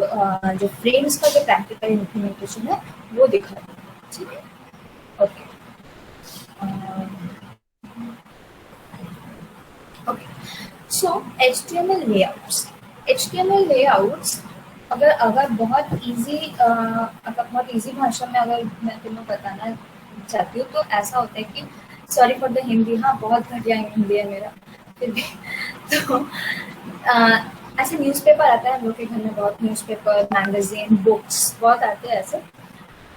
जो फ्रेम्स का जो प्रैक्टिकल इम्प्लीमेंटेशन है वो दिखा दूँ, ठीक है? Okay okay. So HTML layouts अगर बहुत इजी भाषा में अगर मैं तुम्हें बताना चाहती हूँ तो ऐसा होता है कि, सॉरी फॉर द हिंदी, हाँ बहुत घटिया हिंदी है मेरा फिर भी तो ऐसे न्यूज़पेपर आता है हम लोग के घर में, बहुत न्यूज़पेपर, मैगजीन, बुक्स बहुत आते हैं ऐसे।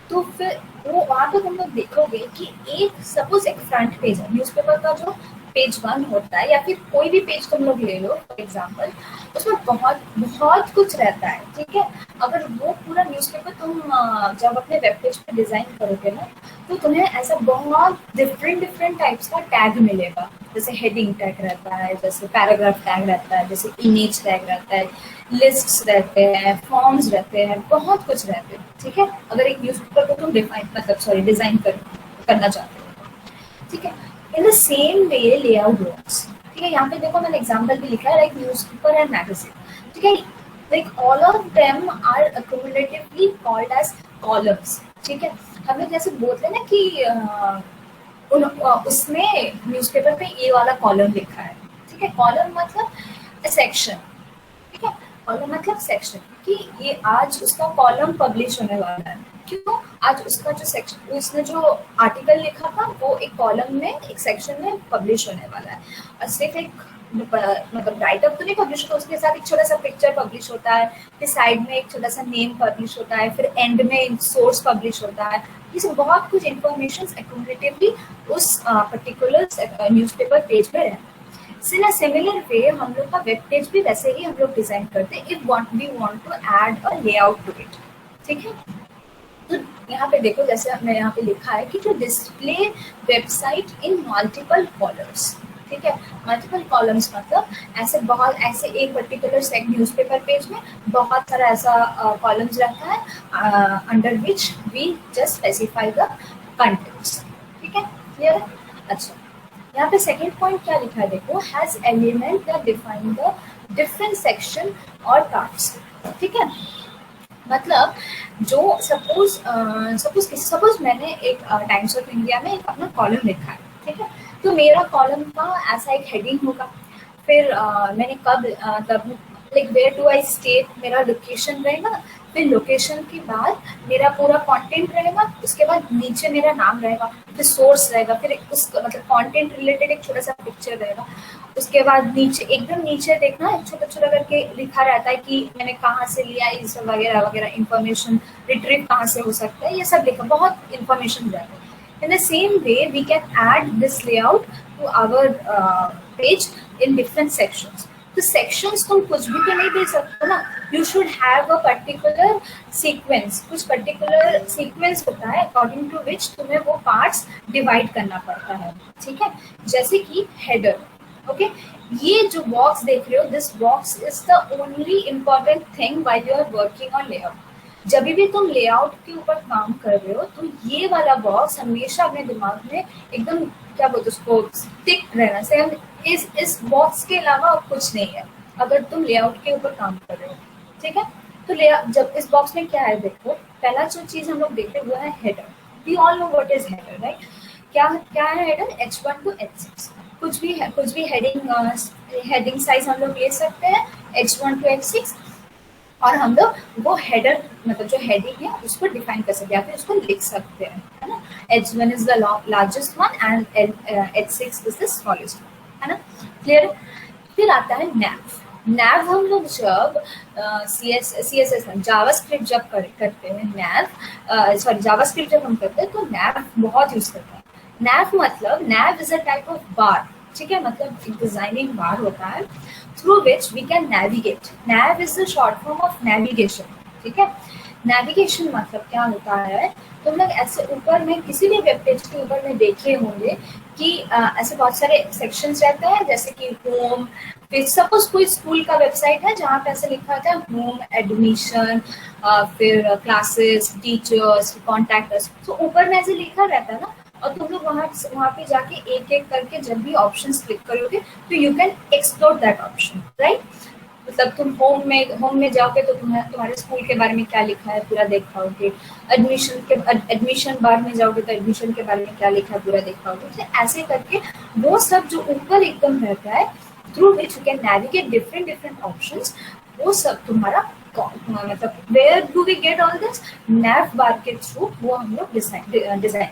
तो फिर वो वहाँ पे तुम लोग देखोगे कि एक सपोज एक फ्रंट पेज है न्यूज़पेपर का, जो पेज 1 होता है या फिर कोई भी पेज तुम लोग ले लो फॉर एग्जांपल, उसमें बहुत बहुत कुछ रहता है, ठीक है। अगर वो पूरा न्यूज़पेपर तुम जब अपने वेब पेज पे डिजाइन करोगे ना, तो तुम्हें ऐसा बहुत डिफरेंट टाइप्स का टैग मिलेगा। जैसे हेडिंग टैग रहता है, जैसे पैराग्राफ टैग रहता है, जैसे इमेज टैग रहता है, लिस्ट्स रहते हैं, फॉर्म्स रहते हैं, बहुत कुछ रहते हैं, ठीक है। अगर एक न्यूज़पेपर को तुम डिजाइन करना चाहते हो, ठीक है। In the same way layout works, ठीक है। यहाँ पे देखो मैंने एग्जांपल भी लिखा है, लाइक न्यूज़पेपर एंड मैगजीन, ठीक है। Like all of them are accumulatively called as columns, ठीक है। हम लोग जैसे बोलते हैं ना कि उसमें न्यूज़पेपर पे ये वाला कॉलम लिखा है, ठीक है। कॉलम मतलब सेक्शन, ठीक है। कॉलम मतलब सेक्शन, कि ये आज उसका कॉलम पब्लिश होने वाला है। क्यों? आज उसका जो सेक्शन, उसने जो आर्टिकल लिखा था वो एक कॉलम में, एक सेक्शन में पब्लिश होने वाला है। और सिर्फ एक मतलब राइटअप तो नहीं पब्लिश होता, उसके साथ एक छोटा सा पिक्चर पब्लिश होता है, फिर साइड में एक छोटा सा नेम पब्लिश होता है, फिर एंड में सोर्स पब्लिश होता है। ये सब बहुत कुछ इन्फॉर्मेशन एक्यूमुलेटिवली उस पर्टिकुलर न्यूज़पेपर पेज में है। In a similar way, हम लोग का वेब पेज भी वैसे ही हम लोग डिजाइन करते हैं if we want to add a layout to it, ठीक है। तो यहाँ पे देखो, जैसे मैं यहाँ पे लिखा है कि to display website in multiple columns, ठीक है। मल्टीपल कॉलम्स मतलब ऐसे एक पर्टिकुलर सेट न्यूज़पेपर पेज में बहुत सारा ऐसा कॉलम्स रहता है under which we just specify the contents, ठीक है। क्लियर है? अच्छा, यहाँ पे सेकेंड पॉइंट क्या लिखा है देखो, has element that define the different section और पार्ट्स, ठीक है। मतलब जो सपोज मैंने एक टाइम्स ऑफ इंडिया में एक अपना कॉलम लिखा है, ठीक है। तो मेरा कॉलम का ऐसा एक हेडिंग होगा, फिर मैंने कब मतलब like where do I stay, मेरा लोकेशन रहेगा, फिर लोकेशन के बाद मेरा पूरा कंटेंट रहेगा, उसके बाद नीचे मेरा नाम रहेगा, फिर सोर्स रहेगा, फिर उस मतलब कंटेंट रिलेटेड एक छोटा सा पिक्चर रहेगा। उसके बाद नीचे एकदम नीचे देखना छोटा छोटा करके लिखा रहता है कि मैंने कहाँ से लिया, ये सब वगैरह वगैरह इन्फॉर्मेशन, रिट्रीव कहाँ से हो सकता है, ये सब लिखा, बहुत इन्फॉर्मेशन रहता है। In the same way, we can add this layout to our page in different sections. तो sections तुम कुछ भी तो नहीं दे सकते ना, you should have a particular sequence, कुछ particular sequence होता है according to which तुम्हें वो parts divide करना पड़ता है, ठीक है। जैसे कि header, okay? ये जो box देख रहे हो, this box is the only important thing while you are working on layout. जब भी तुम लेआउट के ऊपर काम कर रहे हो तो ये वाला बॉक्स हमेशा अपने दिमाग में एकदम क्या बोलते उसको स्टिक रहना चाहिए। इस बॉक्स के अलावा कुछ नहीं है अगर तुम लेआउट के ऊपर काम कर रहे हो, ठीक है। तो जब इस बॉक्स में क्या है देखो, पहला जो चीज हम लोग देखते हैं वो है header. We all know what is header, right. क्या क्या है हेडर, H1 to H6, कुछ भी है, कुछ भी हेडिंग साइज हम लोग ले सकते हैं H1 to H6, और हम लोग वो हेडर मतलब जो हेडिंग है उसको डिफाइन कर सकते हैं या फिर उसको लिख सकते हैं, है ना। H1 is the largest one and H6 is the smallest one, है ना, क्लियर। फिर आता है नैव। नैव हम लोग जब सी एस एस जावास्क्रिप्ट जब करते हैं, नैव सॉरी जावास्क्रिप्ट जब हम करते हैं तो नैव बहुत यूज करते हैं। नैव मतलब nav is a type of bar, ठीक है, मतलब एक डिजाइनिंग बार होता है through which we can navigate. Nav is the short form of navigation, ठीक है। नेविगेशन मतलब क्या होता है, तुम लोग ऐसे ऊपर में किसी भी वेब पेज के ऊपर में देखे होंगे कि ऐसे बहुत सारे सेक्शंस रहते हैं, जैसे कि होम, फिर सपोज कोई स्कूल का वेबसाइट है जहाँ पे ऐसे लिखा होता है होम, एडमिशन, फिर क्लासेस, टीचर्स, कॉन्टैक्ट, तो ऊपर में ऐसे लिखा रहता है ना, और तुम लोग वहाँ पे जाके एक एक करके जब भी ऑप्शंस क्लिक करोगे तो you can explore that option, right. मतलब तुम होम में जाओगे तो तुम्हारे स्कूल के बारे में क्या लिखा है पूरा देख पाओगे, एडमिशन बार में जाओगे तो एडमिशन के बारे में क्या लिखा है पूरा देख पाओगे। तो ऐसे करके वो सब जो ऊपर एकदम रहता है through which you can navigate different options, वो सब तुम्हारा मतलब where do we get all this, nav bar के थ्रू वो हम लोग डिजाइन करते हैं,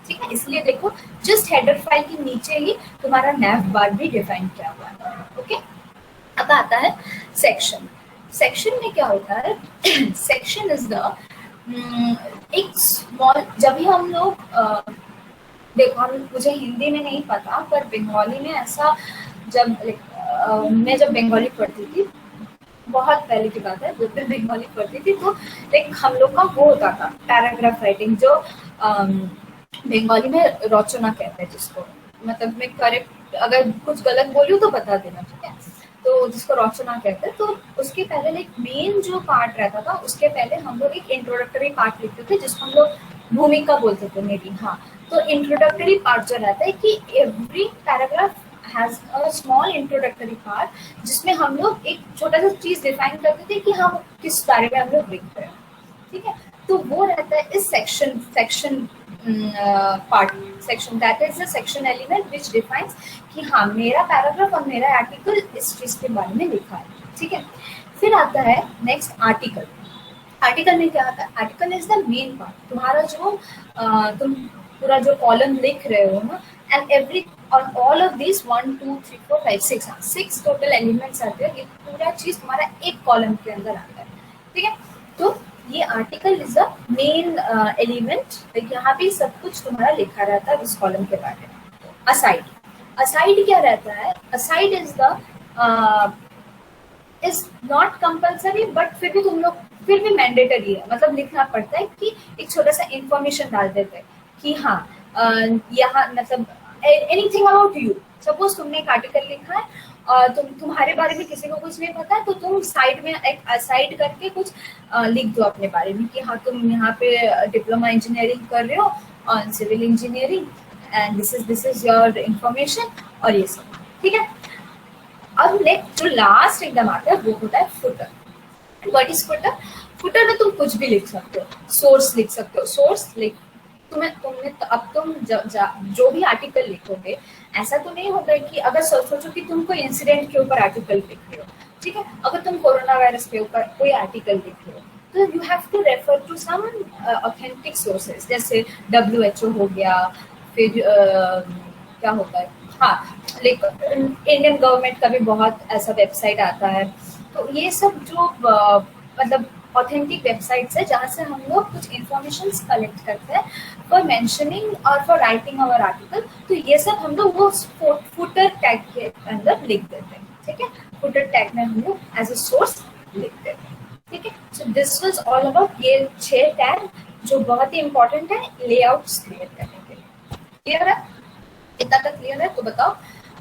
ठीक है। इसलिए देखो जस्ट हेडर फाइल के नीचे ही तुम्हारा नैव बार भी डिफाइन किया हुआ है, ओके। अब आता है सेक्शन। सेक्शन में क्या होता है, सेक्शन इज द एक स्मॉल, जब भी हम लोग देखो मुझे हिंदी में नहीं पता पर बंगाली में ऐसा, जब मैं जब बंगाली पढ़ती थी बहुत पहले की बात है, जब मैं बंगाली पढ़ती थी तो लाइक हम लोग का वो होता था पैराग्राफ राइटिंग, जो बंगाली में रचना कहते हैं जिसको, मतलब मैं करेक्ट अगर कुछ गलत बोली हूँ तो बता देना, ठीक है। तो जिसको रचना कहते हैं, तो उसके पहले लाइक मेन जो पार्ट रहता था उसके पहले हम लोग एक इंट्रोडक्टरी पार्ट लिखते थे जिसको हम लोग भूमिका बोलते थे मे बी, हाँ। तो इंट्रोडक्टरी पार्ट जो रहता है कि every paragraph has a small introductory part जिसमें हम लोग एक छोटा सा चीज डिफाइन करते थे कि हम किस बारे में हम लोग लिख रहे हैं, ठीक है। तो वो रहता है इस section part, section that is the section element which defines कि हाँ मेरा पैराग्राफ और मेरा आर्टिकल इस चीज के बारे में लिखा है, ठीक है। फिर आता है नेक्स्ट आर्टिकल। आर्टिकल में क्या आता है, article is the main part, तुम्हारा जो तुम पूरा जो कॉलम लिख रहे हो ना, एंड एवरी और all of this 1 2 3 4 5 6 total elements आते हैं, ये पूरा चीज तुम्हारा एक कॉलम के अंदर आता है, ठीक है। तो ये article is the main element, यहाँ पे सब कुछ तुम्हारा लिखा रहता है इस कॉलम के बारे में। असाइड, असाइड क्या रहता है, aside is the is not compulsory but फिर भी तुम लोग फिर भी मैंडेटरी है, मतलब लिखना पड़ता है कि एक छोटा सा इंफॉर्मेशन डाल देते हैं कि हाँ यहाँ मतलब एनीथिंग अबाउट यू। सपोज तुमने एक आर्टिकल लिखा है और तुम्हारे बारे में किसी को कुछ नहीं पता है, तो तुम साइड में एक साइड करके कुछ लिख दो अपने बारे में कि हाँ तुम यहाँ पे डिप्लोमा इंजीनियरिंग कर रहे हो on civil engineering and this is your information और ये सब, ठीक है। अब नेक्स्ट जो लास्ट एकदम आता है वो होता है footer. What is footer, footer में तुम कुछ भी लिख सकते हो, सोर्स लिख सकते हो, सोर्स लिख तुमने तो अब तुम जो भी आर्टिकल लिखोगे ऐसा तो नहीं होगा कि अगर सोचो कि तुम कोई इंसिडेंट के ऊपर आर्टिकल लिख रहे हो, ठीक है। अगर तुम कोरोना वायरस के ऊपर कोई आर्टिकल लिख रहे हो तो you have to refer to some authentic sources, जैसे WHO हो गया, फिर क्या होता है, हाँ लाइक इंडियन गवर्नमेंट का भी बहुत ऐसा वेबसाइट आता है। तो ये सब जो मतलब ऑथेंटिक वेबसाइट्स है जहाँ से हम लोग कुछ इंफॉर्मेशन कलेक्ट करते हैं फॉर मेंशनिंग और फॉर राइटिंग आवर आर्टिकल, तो ये सब हम लोग वो फुटर टैग के अंदर लिख देते हैं, ठीक है। फुटर टैग में हम लोग एज अ सोर्स लिख देते हैं, ठीक है। So this was all about ये 6 टैग जो बहुत ही इंपॉर्टेंट है लेआउट्स क्रिएट करने के लिए। क्लियर है, इतना तक क्लियर है तो बताओ,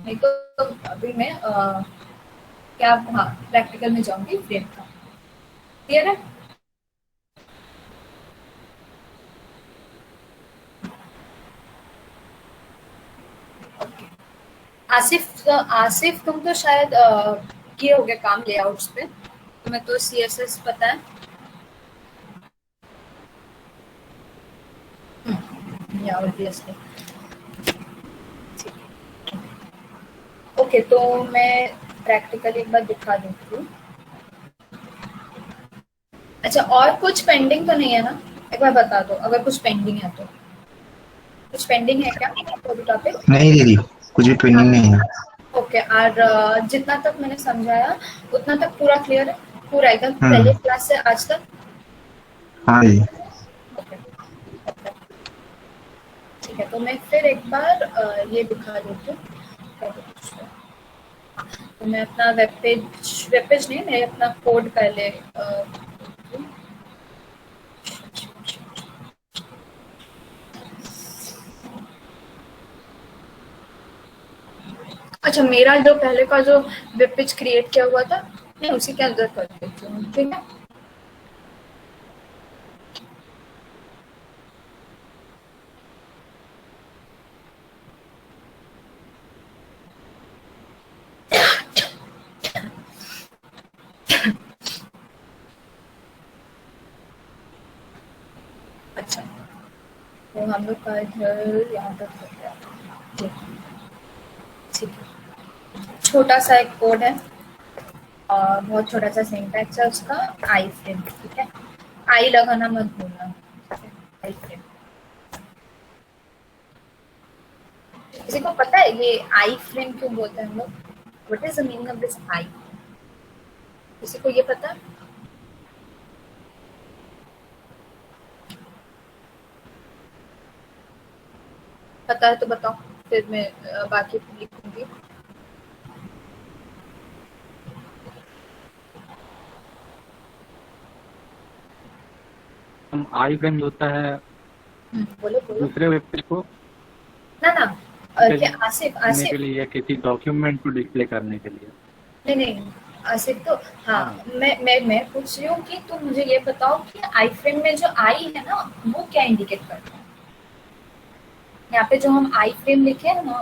नहीं तो अभी मैं क्या हाँ प्रैक्टिकल में जाऊंगी फ्रेम का। क्लियर है, आसिफ तुम तो शायद किए होगे काम लेआउट्स पे, तुम्हें तो CSS पता है। या ऑब्वियसली ओके, तो मैं प्रैक्टिकली एक बार दिखा देती हूँ। अच्छा, और कुछ पेंडिंग तो नहीं है ना? एक बार बता दो अगर कुछ पेंडिंग है तो। कुछ पेंडिंग है क्या कोई भी टॉपिक? नहीं दीदी, कुछ भी पेंडिंग नहीं है। ओके, और जितना तक मैंने समझाया उतना तक पूरा क्लियर है? पूरा एकदम पहले हम्म। क्लास से आज तक? हाँ दीदी। ओके, ठीक है, तो मैं फिर एक बार ये दिखा देती हूँ। तो मैं अपना वेब पेज नहीं, मैं अपना कोड पहले अच्छा, मेरा जो पहले का जो वेब पेज क्रिएट किया हुआ था मैं उसी के अंदर कर देती हूँ, ठीक है? अच्छा, तो हम लोग का इधर यहाँ तक हो गया। ठीक है, छोटा सा एक कोड है और बहुत छोटा सा सिंटैक्स है उसका। आई फ्रेम, ठीक है? आई लगाना मत भूलना, आई फ्रेम। किसी को पता है ये आई फ्रेम क्यों बोलते हैं हम लोग? What is the meaning of this I? किसी को ये पता है? पता है तो बताओ, फिर मैं बाकी लिखूंगी। आई फ्रेम होता है बोलो बोलो। दूसरे वेब पेज को ना ना, करने क्या आसिफ के आसिफ? लिए या किसी डॉक्यूमेंट को डिस्प्ले करने के लिए। नहीं नहीं आसिफ, तो हाँ, हाँ, मैं पूछ रही हूँ कि तुम मुझे ये बताओ कि आई फ्रेम में जो आई है ना वो क्या इंडिकेट करता है? यहाँ पे जो हम आई फ्रेम लिखे हैं ना,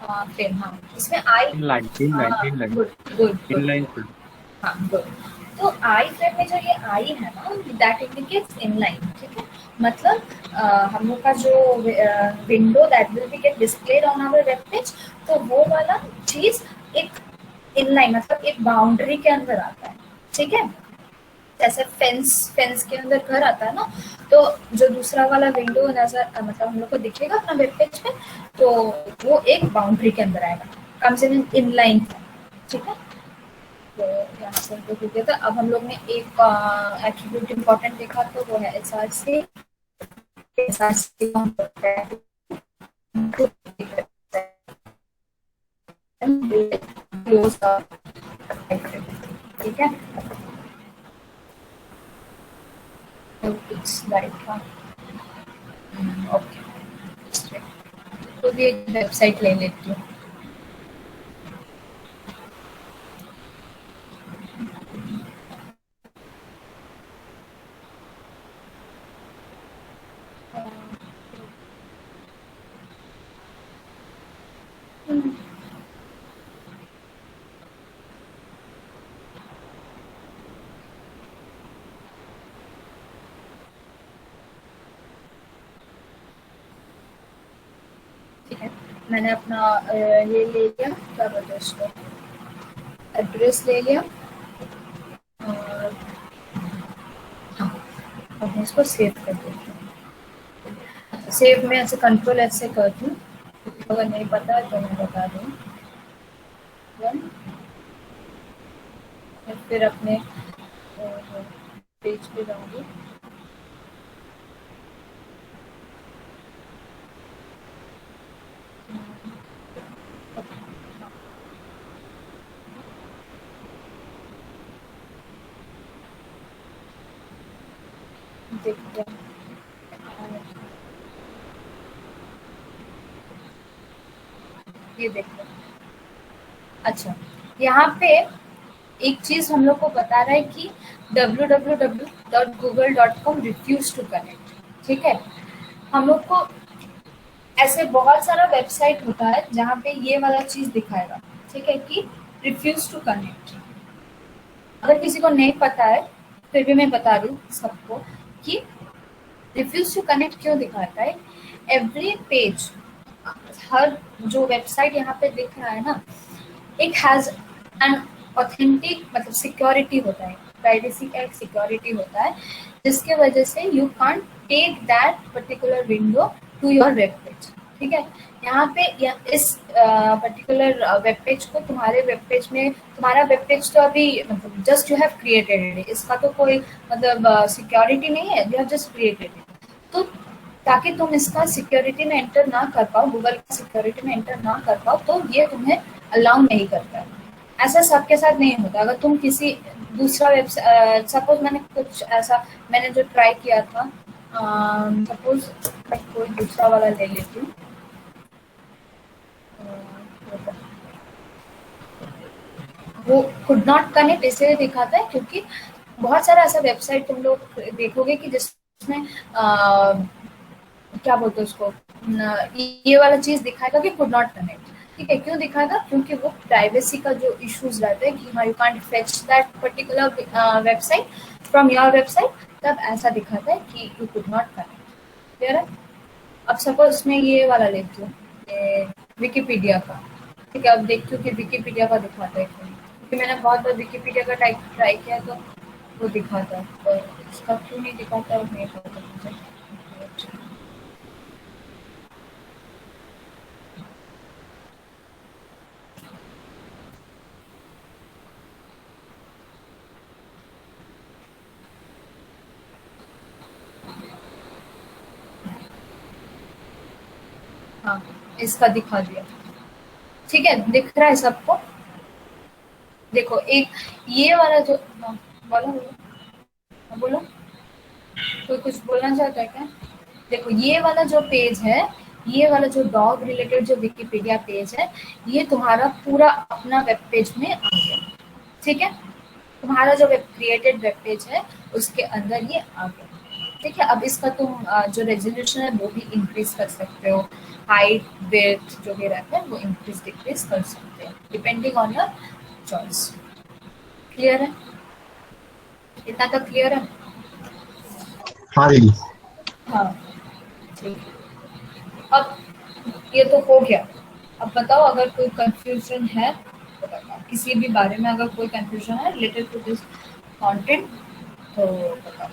फ्रेम, हाँ, इसमें आई। Inline inline inline good good in good. Line हाँ गुड। तो आई फ्रेम में जो ये आई है ना, दैट इंडिकेट्स इनलाइन, ठीक है? मतलब हम लोग का जो window that will be get displayed on our web page, तो वो वाला चीज एक इनलाइन मतलब एक बाउंड्री के अंदर आता है, ठीक है? जैसे फेंस के अंदर घर आता है ना, तो जो दूसरा वाला विंडो नजर मतलब हम लोग को दिखेगा अपना वेब पेज पे, तो वो एक बाउंड्री के अंदर आएगा, कम्स इन इनलाइन, ठीक है? तो यहाँ से हम लोग लिखे थे। अब हम लोग ने एक एट्रीब्यूट इम्पोर्टेंट देखा, तो वो है एसआरसी। एसआरसी हम करते हैं क्लोज द, ठीक है? इट्स लाइक ओके, तो भी एक वेबसाइट ले लेती हूँ। ठीक है, मैंने अपना ये ले लिया, क्या बोलते हैं उसको, एड्रेस ले लिया, और हाँ, अब मैं इसको सेव कर देती हूँ। सेव में ऐसे कंट्रोल ऐसे करती हूँ, अगर नहीं पता है तो मैं बता दूँ। मैं फिर अपने पेज पे जाऊँगी। देखते हैं, ये देखो। अच्छा, यहाँ पे एक चीज हम लोग को बता रहा है कि www.google.com रिफ्यूज टू कनेक्ट, ठीक है? हम लोग को ऐसे बहुत सारा वेबसाइट होता है जहाँ पे ये वाला चीज दिखाएगा, ठीक है, कि रिफ्यूज टू कनेक्ट। अगर किसी को नहीं पता है फिर भी मैं बता दूँ सबको कि रिफ्यूज टू कनेक्ट क्यों दिखाता है। एवरी पेज, हर जो वेबसाइट यहाँ पे दिख रहा है ना, एक हैज एन ऑथेंटिक मतलब सिक्योरिटी होता है, प्राइवेसी का एक सिक्योरिटी होता है, जिसके वजह से you can't take that particular window to your web page. ठीक है, यहाँ पे इस पर्टिकुलर वेब पेज को तुम्हारे वेब पेज में, तुम्हारा वेब पेज तो अभी मतलब just you have created it, इसका तो कोई मतलब सिक्योरिटी नहीं है, you have just created it. तो ताकि तुम इसका सिक्योरिटी में एंटर ना कर पाओ, गूगल का सिक्योरिटी में एंटर ना कर पाओ, तो ये तुम्हें अलाउ नहीं करता है। ऐसा सबके साथ नहीं होता। अगर तुम किसी दूसरा वेबसाइट, सपोज मैंने कुछ ऐसा मैंने जो ट्राई किया था, सपोज मैं कोई दूसरा वाला ले लेती हूँ, वो कुड नॉट कनेक्ट इसलिए दिखाता है क्योंकि बहुत सारा ऐसा वेबसाइट तुम लोग देखोगे कि जिसमें क्या बोलते हैं उसको, ये वाला चीज दिखाएगा कि कुड नॉट कनेक्ट। ठीक है, क्यों दिखाएगा? क्योंकि वो प्राइवेसी का जो इश्यूज रहते हैं कि हाँ you can't fetch that particular website from your website, तब ऐसा दिखाता है कि you could not connect. Clear है? अब सपोज मैं ये वाला लेती हूँ, ये विकिपीडिया का। ठीक है, अब देखती हूँ कि विकिपीडिया का दिखाता है क्योंकि मैंने बहुत बार विकिपीडिया का टाइप ट्राई किया तो वो दिखाता है, तो इसका क्यों नहीं दिखाता है नहीं पता मुझे। हाँ, इसका दिखा दिया। ठीक है, दिख रहा है सबको? देखो एक ये वाला जो, हाँ, बोलो बोलो, हाँ, बोलो, कोई कुछ बोलना चाहता है क्या? देखो ये वाला जो पेज है, ये वाला जो डॉग रिलेटेड जो विकिपीडिया पेज है, ये तुम्हारा पूरा अपना वेब पेज में आ गया। ठीक है, तुम्हारा जो वेब क्रिएटेड वेब पेज है उसके अंदर ये आ गया। ठीक है, अब इसका तुम जो रेजोल्यूशन है वो भी इंक्रीज कर सकते हो, हाइट विड्थ जो भी रहता है वो इंक्रीज डिक्रीज कर सकते हैं depending on your choice. Clear है? इतना तक क्लियर है? हाँ दीदी। हाँ ठीक है, अब ये तो हो गया। अब बताओ अगर कोई कंफ्यूजन है तो बताओ, किसी भी बारे में अगर कोई कंफ्यूजन है रिलेटेड टू दिस कंटेंट तो बताओ।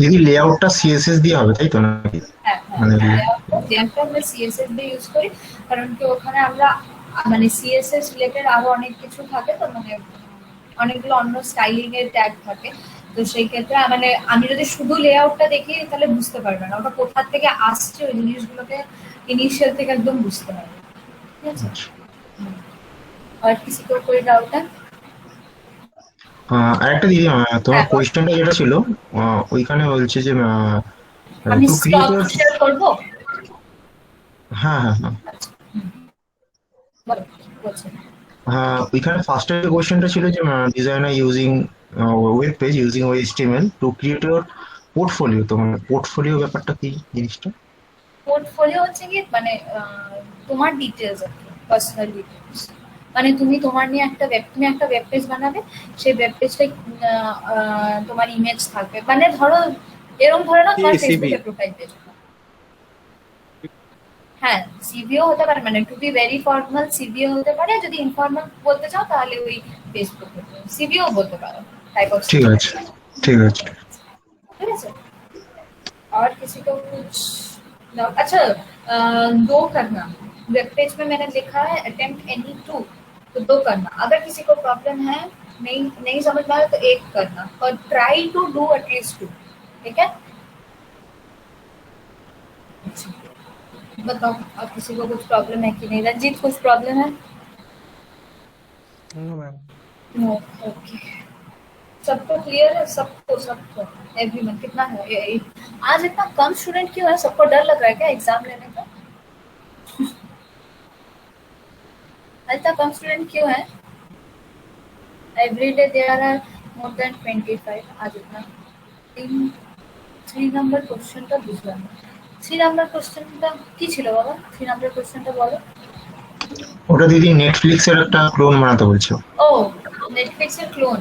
দিদি লেআউটটা সিএসএস দিয়ে হবে তাই তো নাকি? মানে আমরা সিএসএস দিয়ে ইউজ করি কারণ কি ওখানে আমরা মানে সিএসএস রিলেটেড আরো অনেক কিছু থাকে, তো মানে অনেকগুলো অন্য স্টাইলিং এর ট্যাগ থাকে। তো সেই ক্ষেত্রে মানে আমি যদি শুধু লেআউটটা দেখি তাহলে বুঝতে পারবে না ওটা কোথা থেকে আসছে, ওই জিনিসগুলোকে ইনিশিয়াল থেকে একদম বুঝতে পারবে। ঠিক আছে, আর কিছু তো কোई डाउट है? আরেকটা দিদি, তোমার হ্যাঁ, কোয়েশ্চেনটা যেটা ছিল ওইখানে বলছে যে আমি টু স্টপ ক্রিয়েট। শেয়ার করব। হ্যাঁ হ্যাঁ হ্যাঁ বলো, বলছি। হ্যাঁ, ওইখানে ফার্স্ট কোয়েশ্চেনটা ছিল যে designer using web page using HTML to create your portfolio. তো মানে পোর্টফোলিও ব্যাপারটা কি জিনিসটা? পোর্টফোলিও হচ্ছে কি মানে তোমার ডিটেলস আর কি, পার্সোনাল ডিটেলস। মানে তুমি তোমার নিয়ে তুমি একটা ওয়েব পেজ বানাবে, সেই ওয়েব পেজটাই তোমার ইমেজ থাকবে। মানে ধরো এরকম ধরে নাও তোমার ফেসবুকে প্রোফাইল পেজ। হ্যাঁ, সিভিও হতে পারে, মানে টু বি ভেরি ফর্মাল সিভিও হতে পারে, যদি ইনফর্মাল বলতে চাও তাহলে ওই ফেসবুক সিভিও বলতে পারো, টাইপ অফ ঠিক আছে ঠিক আছে। ঠিক আছে। और किसी को कुछ अच्छा, दो करना वेब पेज में मैंने लिखा है अटेम्प्ट एनी टू, तो दो करना। अगर किसी को प्रॉब्लम है, नहीं समझ में आ रहा तो एक करना, और try to do at least two. ठीक है, बताओ अब किसी को कुछ प्रॉब्लम है कि नहीं? रंजीत कुछ प्रॉब्लम है? नो, ओके, सबको क्लियर है? सबको एवरीवन कितना है? आज इतना कम स्टूडेंट क्यों है? सबको डर लग रहा है क्या एग्जाम लेने का? आज इतना कम स्टूडेंट क्यों है? Every day there are more than 25। आज इतना 3 নাম্বার কোশ্চেনটা বুঝলাম না। 3 নাম্বার কোশ্চেনটা কি ছিল বাবা? 3 নাম্বার কোশ্চেনটা বলো। ওটা দিদি নেটফ্লিক্সের একটা ক্লোন বানাতে বলছো। ও, নেটফ্লিক্সের ক্লোন।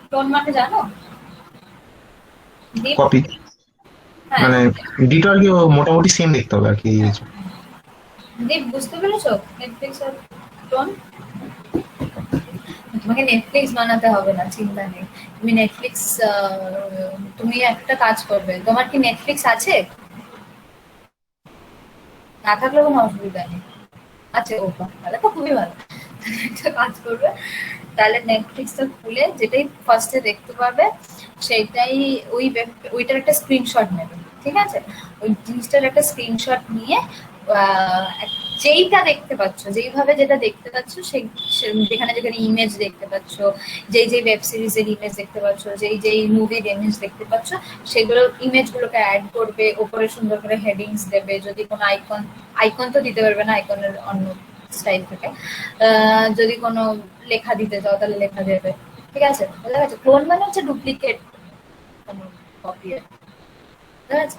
ক্লোন মানে জানো? কপি। হ্যাঁ মানে ডিটো আর কি ও মোটামুটি সেম দেখতে হবে আর কি দীপ বুঝতে পেরেছো নেটফ্লিক্স আর টোন? তোমাকে নেটফ্লিক্স বানাতে হবে না, চিন্তা নেই। তুমি নেটফ্লিক্স তুমি একটা কাজ করবে, তোমার কি নেটফ্লিক্স আছে? না থাকলে কোনো অসুবিধা নেই। আচ্ছা ও বাহ, তাহলে তো খুবই ভালো। একটা কাজ করবে, তাহলে নেটফ্লিক্সটা খুলে যেটাই ফার্স্টে দেখতে পাবে সেইটাই ওইটার একটা স্ক্রিনশট নেবে, ঠিক আছে? ওই জিনিসটার একটা স্ক্রিনশট নিয়ে যেইটা দেখতে পাচ্ছ, যেইভাবে যেটা দেখতে পাচ্ছ যেখানে যেখানে ইমেজ দেখতে পাচ্ছ, যেই যেই ওয়েব সিরিজের ইমেজ দেখতে পাচ্ছ, যেই যেই মুভির ইমেজ দেখতে পাচ্ছ, সেগুলো ইমেজগুলোকে অ্যাড করবে, ওপরে সুন্দর করে হেডিংস দেবে, যদি কোনো আইকন, আইকন তো দিতে পারবে না, আইকনের অন্য স্টাইল থেকে, যদি কোনো লেখা দিতে চাও তাহলে লেখা দেবে, ঠিক আছে? বোঝা গেছে? ক্লোন মানে হচ্ছে ডুপ্লিকেট কোনো কপি, বোঝা গেছে?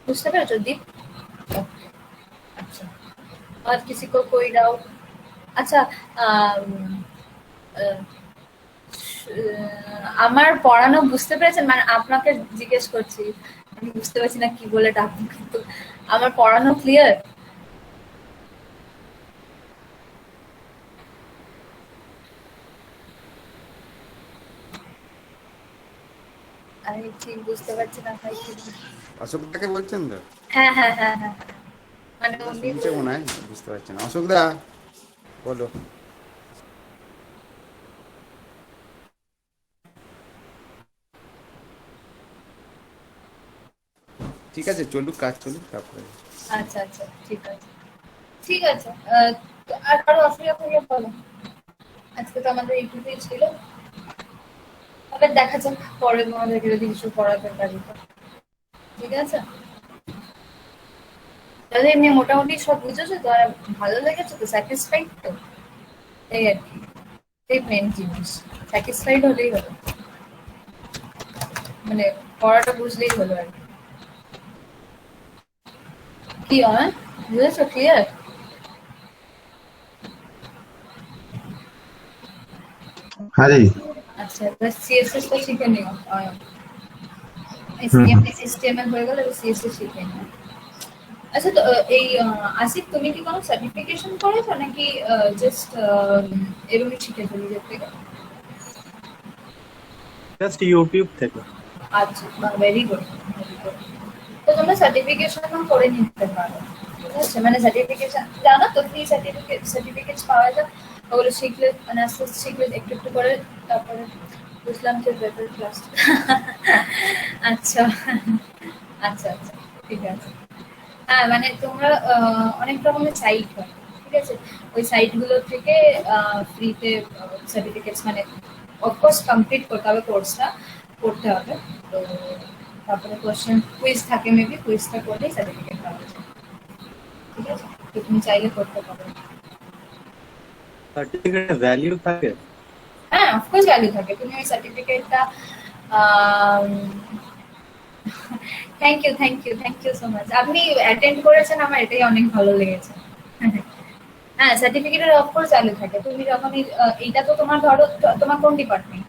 বুঝতে পেরেছো দীপ? अच्छा, और किसी को कोई डाउट? আচ্ছা, আম, আহ, আমার পড়ানো বুঝতে পেরেছেন? মানে আপনাকে জিজ্ঞেস করছি, আমি বুঝতে পারছি না কি বলে ডাকবো, কিন্তু আমার পড়ানো ক্লিয়ার? আমি ঠিক বুঝতে পারছি না ভাই কি বলবো। অশোকদাকে বলছেন তো? হ্যাঁ হ্যাঁ হ্যাঁ হ্যাঁ, মানে অশোকদা উনি শুনছে মনে হয়, বুঝতে পারছেন। অশোকদা বলো। ঠিক আছে, চলুক, কাজ চলুক, তারপরে। আচ্ছা আচ্ছা, ঠিক আছে ঠিক আছে। তো আর কারো অসুবিধা থাকলে বলো। আজকে তো আমাদের এইটুকুই ছিল, তবে দেখা যাক পরে তোমাদেরকে যদি কিছু পড়াতে পারি তো। ঠিক আছে, তাহলে এমনি মোটামুটি সব বুঝেছো তো? আর ভালো লেগেছে তো? স্যাটিসফাইড তো? এই আর কি, এই মেন জিনিস, স্যাটিসফাইড হলেই হলো, মানে পড়াটা বুঝলেই হলো আর কি। কি হয় বুঝেছো? ক্লিয়ার? হ্যাঁ জি আচ্ছা, এবার সিএসএস টা শিখে নিও। হুম হুম এসটিএমএল হয়ে গেল, এবার সিএসএস শিখে নিও। আচ্ছা, তো এই আসিফ, তুমি কি কোনো সার্টিফিকেশন করেছো নাকি জাস্ট এরকমই শিখেছো নিজের থেকে? জাস্ট ইউটিউব থেকে। আচ্ছা, ভেরি গুড ভেরি গুড। তো তোমরা সার্টিফিকেশনও করে নিতে পারো, ঠিক আছে? মানে সার্টিফিকেশন জানো তো, ফ্রি সার্টিফিকেট পাওয়া যায়, ওগুলো শিখলে মানে আস্তে আস্তে শিখলে একটু একটু করে, তারপরে বুঝলাম যে বেটার ক্লাস। আচ্ছা আচ্ছা আচ্ছা, ঠিক আছে। হ্যাঁ, মানে তোমরা অনেক রকমের সাইট হয়, ঠিক আছে? ওই সাইটগুলো থেকে ফ্রিতে সার্টিফিকেটস, মানে অফকোর্স কমপ্লিট করতে হবে, কোর্সটা করতে হবে। তো তারপরে কোশ্চেন কুইজ থাকে, মেবি কুইজটা করলেই সার্টিফিকেট পাওয়া যায়, ঠিক আছে? তো তুমি চাইলে করতে পারো। সার্টিফিকেটের ভ্যালিউ থাকে? হ্যাঁ, অফকোর্স ভ্যালু থাকে। তুমি ওই সার্টিফিকেটটা, থ্যাংক ইউ সো মাচ। আপনি অ্যাটেন্ড করেছেন, আমার এটাই অনেক ভালো লেগেছে। হ্যাঁ, সার্টিফিকেটের অফকোর্স ভ্যালু থাকে। তুমি যখনই এইটা তো তোমার, ধরো তোমার কোন ডিপার্টমেন্ট?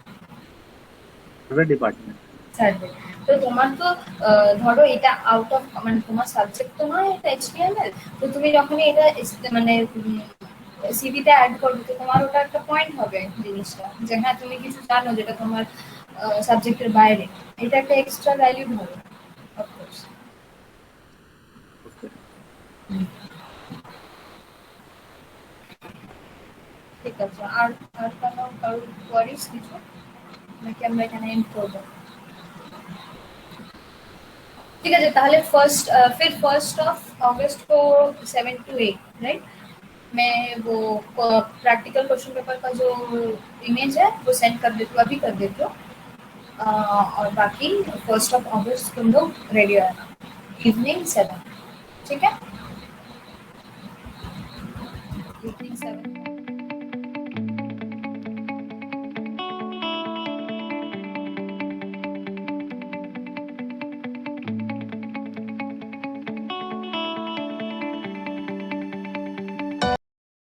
Survey department. সার্ভে। তো তোমার তো ধরো এটা আউট অফ, মানে তোমার সাবজেক্ট তো নয় এটা এইচটিএমএল। তো তুমি যখনই এটা মানে সিভিতে অ্যাড করবে, তো তোমার ওটা একটা পয়েন্ট হবে জিনিসটা, যে হ্যাঁ তুমি কিছু জানো যেটা তোমার সাবজেক্টের বাইরে। এটা একটা এক্সট্রা ভ্যালু হবে, অফকোর্স। ওকে। ঠিক আছে, আর আর কোনো কারোর কোয়ারিজ কিছু, নাকি আমরা এখানে এন্ড করবো? ठीक है, ताहले फिर 1 को 7 to 8, राइट? मैं वो प्रैक्टिकल क्वेश्चन पेपर का जो इमेज है वो सेंड कर देती हूँ, अभी कर देती हूँ। और बाकी 1 ऑफ अगस्त तुम लोग रेडी रहना, इवनिंग 7, ठीक है? इवनिंग 7।